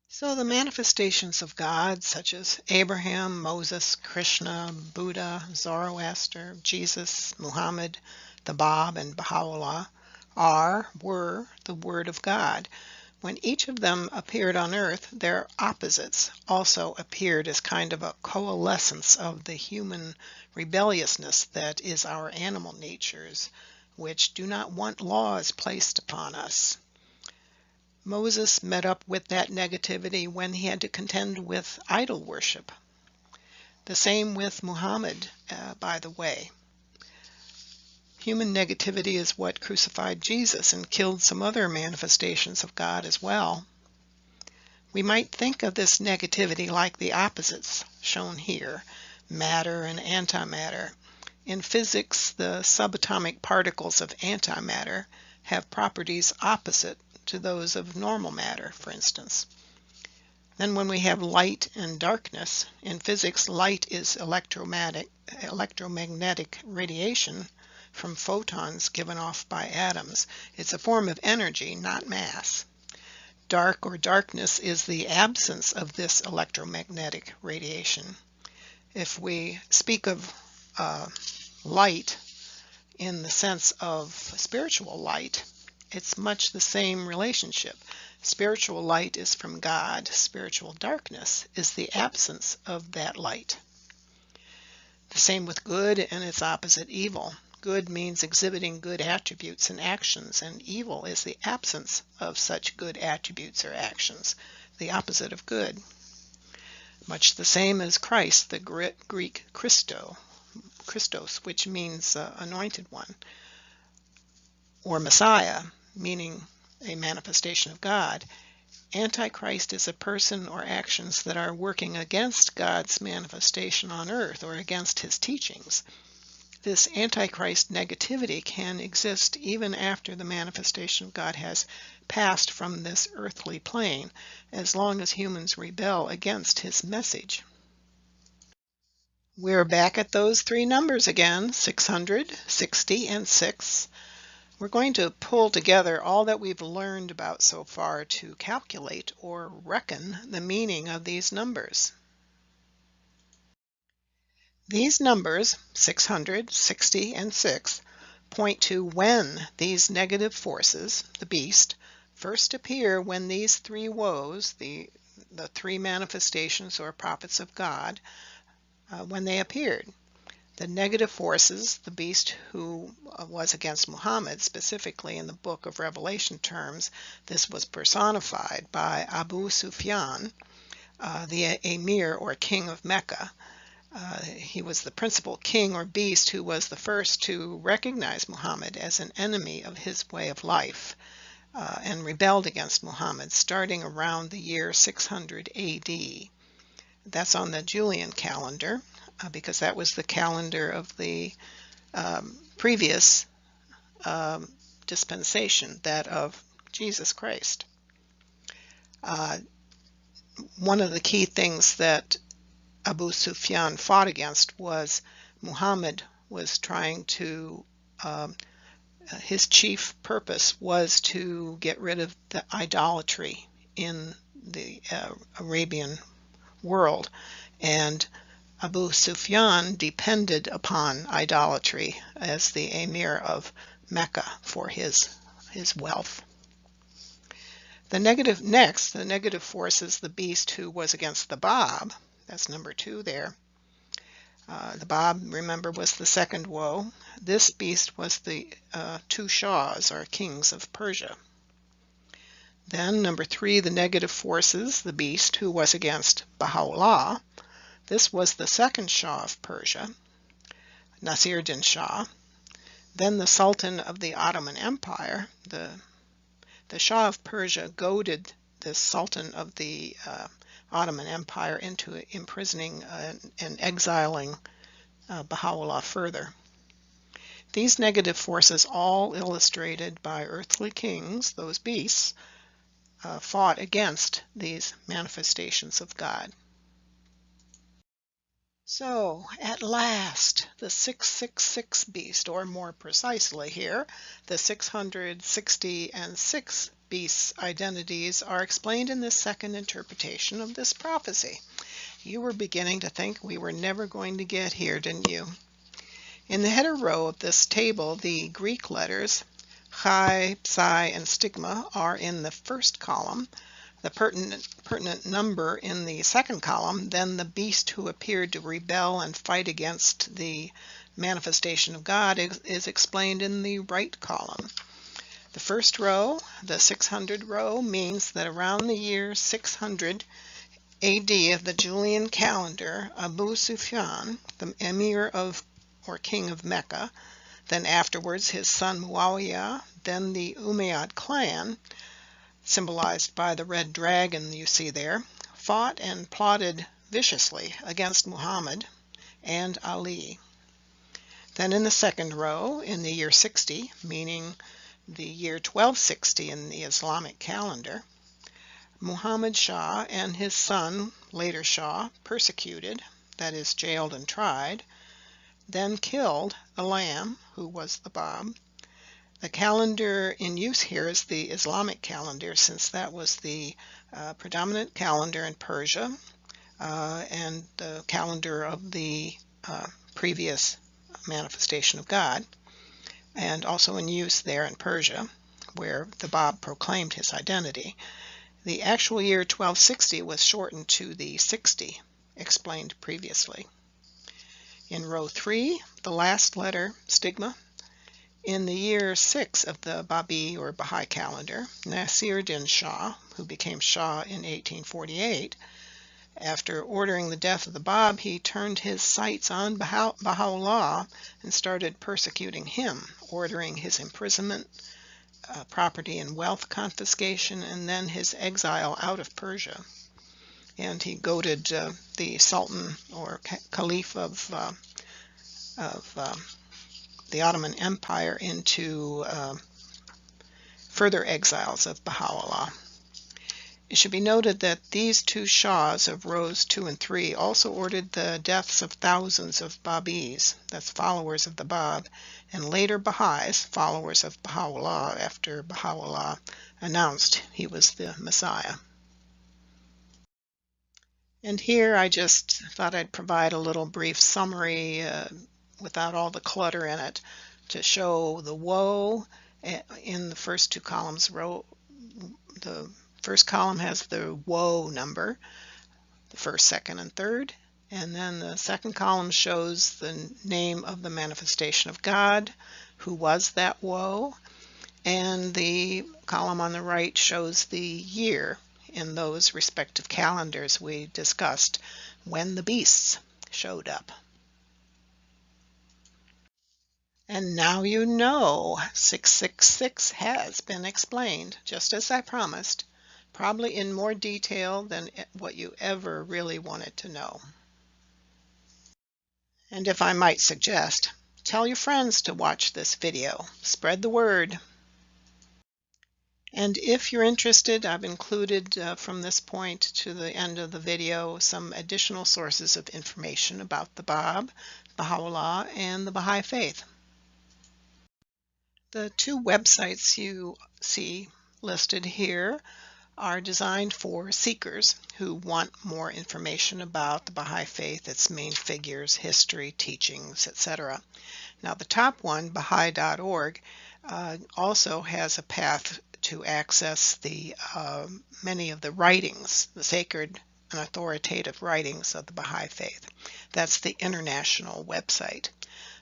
So the manifestations of God, such as Abraham, Moses, Krishna, Buddha, Zoroaster, Jesus, Muhammad, the Bab, and Baha'u'llah, were the Word of God. When each of them appeared on earth, their opposites also appeared as kind of a coalescence of the human rebelliousness that is our animal natures, which do not want laws placed upon us. Moses met up with that negativity when he had to contend with idol worship. The same with Muhammad, by the way. Human negativity is what crucified Jesus and killed some other manifestations of God as well. We might think of this negativity like the opposites shown here, matter and antimatter. In physics, the subatomic particles of antimatter have properties opposite to those of normal matter, for instance. Then when we have light and darkness, in physics, light is electromagnetic radiation from photons given off by atoms. It's a form of energy, not mass. Dark or darkness is the absence of this electromagnetic radiation. If we speak of light in the sense of spiritual light, it's much the same relationship. Spiritual light is from God. Spiritual darkness is the absence of that light. The same with good and its opposite, evil. Good means exhibiting good attributes and actions, and evil is the absence of such good attributes or actions, the opposite of good. Much the same as Christ, the Greek Christos, which means anointed one, or Messiah, meaning a manifestation of God. Antichrist is a person or actions that are working against God's manifestation on earth or against his teachings. This Antichrist negativity can exist even after the manifestation of God has passed from this earthly plane, as long as humans rebel against his message. We're back at those three numbers again, 600, 60, and 6. We're going to pull together all that we've learned about so far to calculate or reckon the meaning of these numbers. These numbers, 600, 60, and 6, point to when these negative forces, the beast, first appear when these three woes, the three manifestations or prophets of God, when they appeared. The negative forces, the beast who was against Muhammad, specifically in the book of Revelation terms, this was personified by Abu Sufyan, the emir or king of Mecca. He was the principal king or beast who was the first to recognize Muhammad as an enemy of his way of life and rebelled against Muhammad starting around the year 600 AD. That's on the Julian calendar because that was the calendar of the previous dispensation, that of Jesus Christ. One of the key things that Abu Sufyan fought against was Muhammad was trying to, his chief purpose was to get rid of the idolatry in the Arabian world, and Abu Sufyan depended upon idolatry as the emir of Mecca for his wealth. The negative force is the beast who was against the Bab. That's number 2 there. The Bab, remember, was the second woe. This beast was the two Shahs, or kings of Persia. Then number 3, the negative forces, the beast who was against Baha'u'llah. This was the second Shah of Persia, Nasir-Din Shah. Then the Sultan of the Ottoman Empire, the Shah of Persia goaded the Sultan of the Ottoman Empire into imprisoning and exiling Baha'u'llah further. These negative forces, all illustrated by earthly kings, those beasts, fought against these manifestations of God. So, at last, the 666 beast, or more precisely here, the 600, 60, and 6 beasts' identities are explained in this second interpretation of this prophecy. You were beginning to think we were never going to get here, didn't you? In the header row of this table, the Greek letters Chi, Psi, and Stigma are in the first column, the pertinent number in the second column, then the beast who appeared to rebel and fight against the manifestation of God is explained in the right column. The first row, the 600 row, means that around the year 600 AD of the Julian calendar, Abu Sufyan, the emir of or king of Mecca, then afterwards his son Muawiyah, then the Umayyad clan, symbolized by the red dragon you see there, fought and plotted viciously against Muhammad and Ali. Then in the second row, in the year 60, meaning the year 1260 in the Islamic calendar, Muhammad Shah and his son, later Shah, persecuted, that is, jailed and tried, then killed the lamb, who was the Bab. The calendar in use here is the Islamic calendar, since that was the predominant calendar in Persia and the calendar of the previous manifestation of God, and also in use there in Persia, where the Bab proclaimed his identity. The actual year 1260 was shortened to the 60, explained previously. In row 3, the last letter, stigma. In the year 6 of the Babi or Baha'i calendar, Nasir-Din Shah, who became Shah in 1848, after ordering the death of the Bab, he turned his sights on Baha'u'llah and started persecuting him, ordering his imprisonment, property and wealth confiscation, and then his exile out of Persia. And he goaded the Sultan or Caliph of the Ottoman Empire into further exiles of Baha'u'llah. It should be noted that these two Shahs of rows 2 and 3 also ordered the deaths of thousands of Babis, that's followers of the Bab, and later Baha'is, followers of Baha'u'llah, after Baha'u'llah announced he was the Messiah. And here I just thought I'd provide a little brief summary without all the clutter in it to show the woe in the first two columns. The first column has the woe number, the first, second, and third, and then the second column shows the name of the manifestation of God, who was that woe, and the column on the right shows the year in those respective calendars we discussed when the beasts showed up. And now you know 666 has been explained, just as I promised, probably in more detail than what you ever really wanted to know. And if I might suggest, tell your friends to watch this video. Spread the word. And if you're interested, I've included from this point to the end of the video some additional sources of information about the Bab, Baha'u'llah, and the Baha'i faith. The two websites you see listed here are designed for seekers who want more information about the Baha'i faith, its main figures, history, teachings, etc. Now the top one, Baha'i.org, also has a path to access the many of the writings, the sacred and authoritative writings of the Baha'i faith. That's the international website.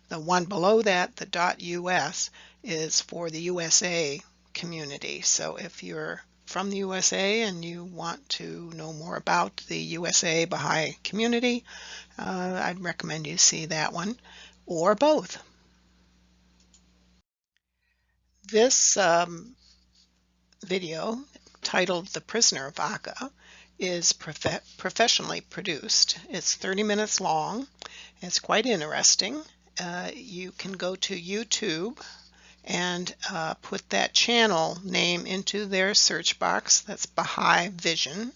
The one below that, the .us, is for the USA community. So if you're from the USA and you want to know more about the USA Baha'i community, I'd recommend you see that one, or both. This video, titled The Prisoner of Akka, is professionally produced. It's 30 minutes long. It's quite interesting. You can go to YouTube and put that channel name into their search box. That's Baha'i Vision.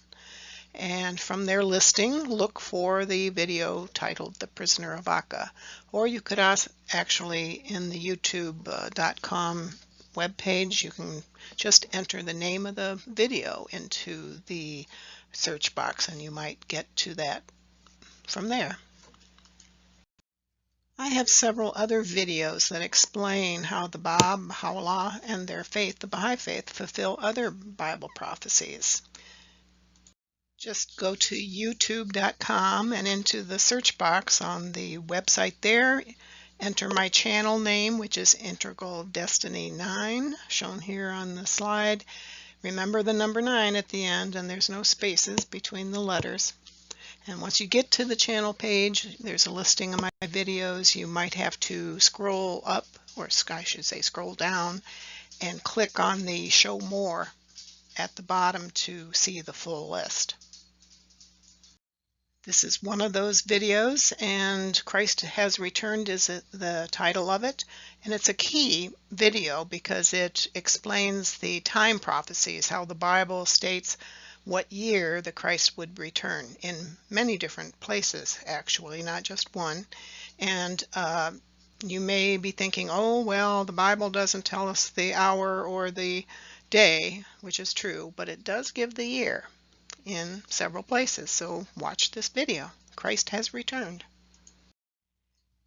And from their listing, look for the video titled The Prisoner of Akka. Or you could actually, in the youtube.com webpage, you can just enter the name of the video into the search box and you might get to that from there. I have several other videos that explain how the Bab, Baha'u'llah, and their faith, the Baha'i faith, fulfill other Bible prophecies. Just go to youtube.com and into the search box on the website there, enter my channel name, which is Integral Destiny 9, shown here on the slide. Remember the number 9 at the end, and there's no spaces between the letters. And once you get to the channel page, there's a listing of my videos. You might have to scroll up, or I should say scroll down, and click on the Show More at the bottom to see the full list. This is one of those videos, and Christ Has Returned is the title of it. And it's a key video because it explains the time prophecies, how the Bible states what year the Christ would return in many different places, actually, not just one. And you may be thinking, oh, well, the Bible doesn't tell us the hour or the day, which is true, but it does give the year in several places. So watch this video. Christ Has Returned.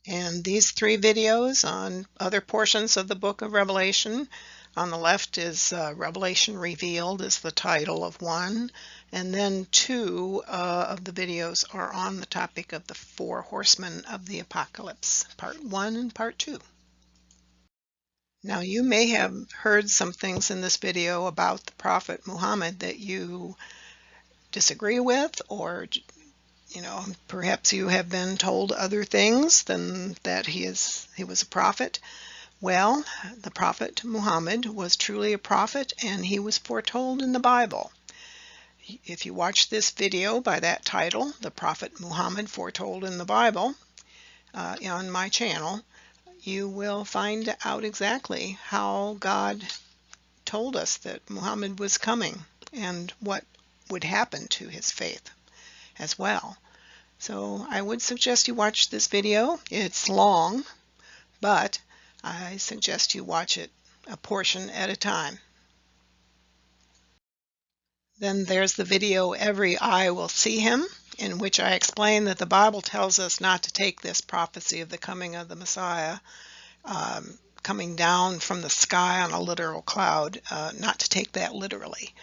And these 3 videos on other portions of the book of Revelation. On the left is Revelation Revealed is the title of one, and then 2 of the videos are on the topic of the 4 horsemen of the apocalypse, part 1 and part 2. Now you may have heard some things in this video about the Prophet Muhammad that you disagree with, or perhaps you have been told other things than that he was a prophet. Well, the Prophet Muhammad was truly a prophet, and he was foretold in the Bible. If you watch this video by that title, The Prophet Muhammad Foretold in the Bible, on my channel, you will find out exactly how God told us that Muhammad was coming and what would happen to his faith as well. So I would suggest you watch this video. It's long, but I suggest you watch it a portion at a time. Then there's the video Every Eye Will See Him, in which I explain that the Bible tells us not to take this prophecy of the coming of the Messiah coming down from the sky on a literal cloud, not to take that literally.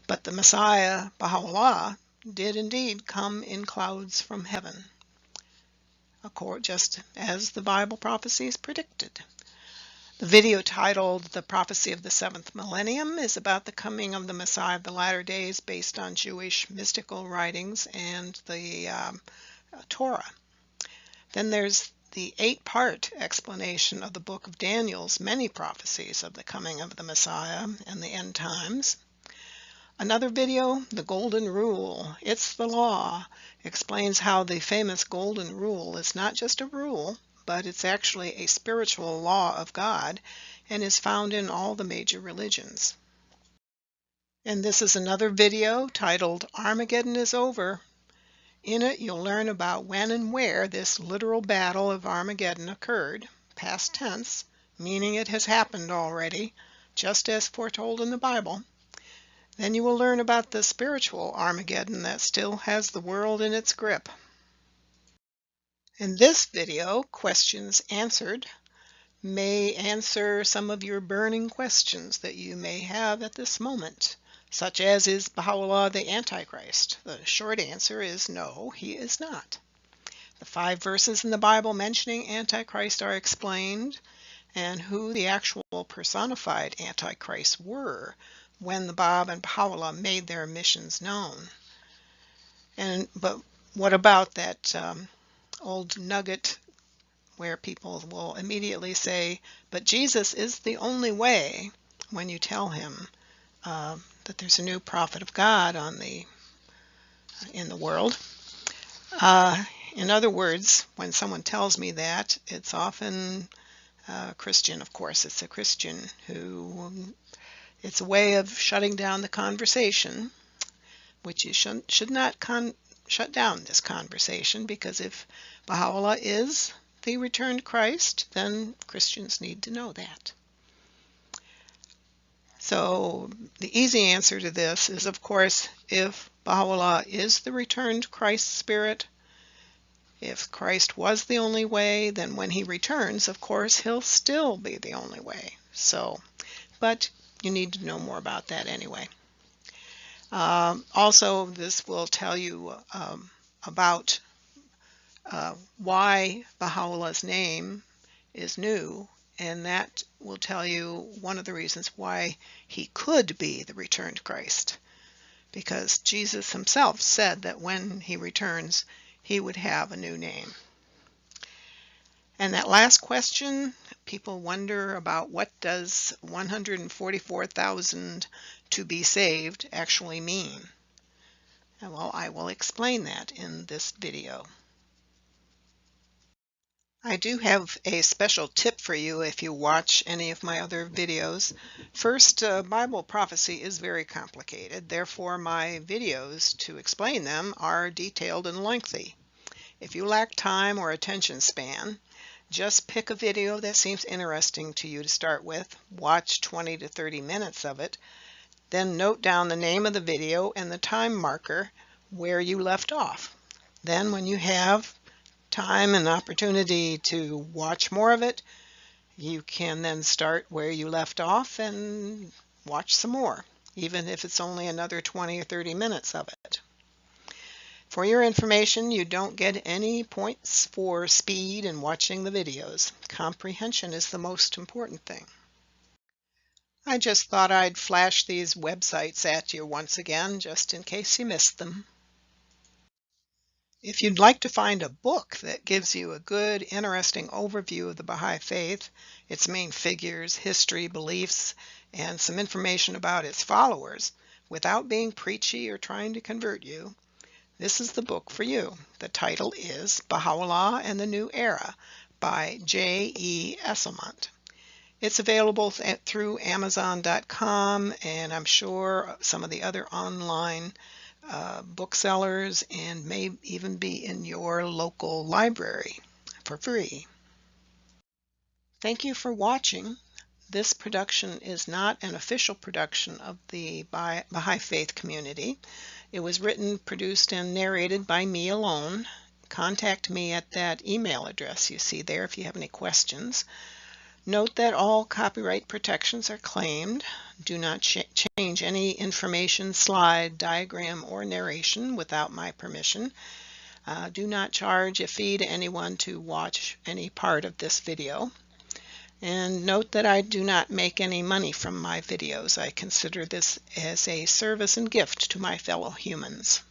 But the Messiah, Baha'u'llah, did indeed come in clouds from heaven, just as the Bible prophecies predicted. The video titled The Prophecy of the Seventh Millennium is about the coming of the Messiah of the latter days based on Jewish mystical writings and the Torah. Then there's the 8-part explanation of the book of Daniel's many prophecies of the coming of the Messiah and the end times. Another video, The Golden Rule, It's the Law, explains how the famous Golden Rule is not just a rule, but it's actually a spiritual law of God and is found in all the major religions. And this is another video titled Armageddon is Over. In it you'll learn about when and where this literal battle of Armageddon occurred, past tense, meaning it has happened already, just as foretold in the Bible. Then you will learn about the spiritual Armageddon that still has the world in its grip. In this video, Questions Answered, may answer some of your burning questions that you may have at this moment, such as, is Baha'u'llah the Antichrist? The short answer is no, he is not. The 5 verses in the Bible mentioning Antichrist are explained, and who the actual personified Antichrists were when the Bab and Baha'u'llah made their missions known. But what about that old nugget where people will immediately say, but Jesus is the only way, when you tell him that there's a new prophet of God in the world. In other words, when someone tells me that, it's often a Christian, of course. It's a Christian who, it's a way of shutting down the conversation, which you should not shut down this conversation, because if Baha'u'llah is the returned Christ, then Christians need to know that. So the easy answer to this is, of course, if Baha'u'llah is the returned Christ spirit, if Christ was the only way, then when he returns, of course, he'll still be the only way. So, but you need to know more about that anyway. Also, this will tell you about why Baha'u'llah's name is new, and that will tell you one of the reasons why he could be the returned Christ, because Jesus himself said that when he returns, he would have a new name. And that last question, people wonder about, what does 144,000 to be saved actually mean? And well, I will explain that in this video. I do have a special tip for you if you watch any of my other videos. First, Bible prophecy is very complicated, therefore my videos to explain them are detailed and lengthy. If you lack time or attention span, just pick a video that seems interesting to you to start with, watch 20 to 30 minutes of it, then note down the name of the video and the time marker where you left off. Then when you have time and opportunity to watch more of it, you can then start where you left off and watch some more, even if it's only another 20 or 30 minutes of it. For your information, you don't get any points for speed in watching the videos. Comprehension is the most important thing. I just thought I'd flash these websites at you once again, just in case you missed them. If you'd like to find a book that gives you a good, interesting overview of the Baha'i Faith, its main figures, history, beliefs, and some information about its followers, without being preachy or trying to convert you, this is the book for you. The title is Baha'u'llah and the New Era by J.E. Esselmont. It's available through Amazon.com, and I'm sure some of the other online booksellers, and may even be in your local library for free. Thank you for watching. This production is not an official production of the Baha'i Faith community. It was written, produced, and narrated by me alone. Contact me at that email address you see there if you have any questions. Note that all copyright protections are claimed. Do not change any information, slide, diagram, or narration without my permission. Do not charge a fee to anyone to watch any part of this video. And note that I do not make any money from my videos. I consider this as a service and gift to my fellow humans.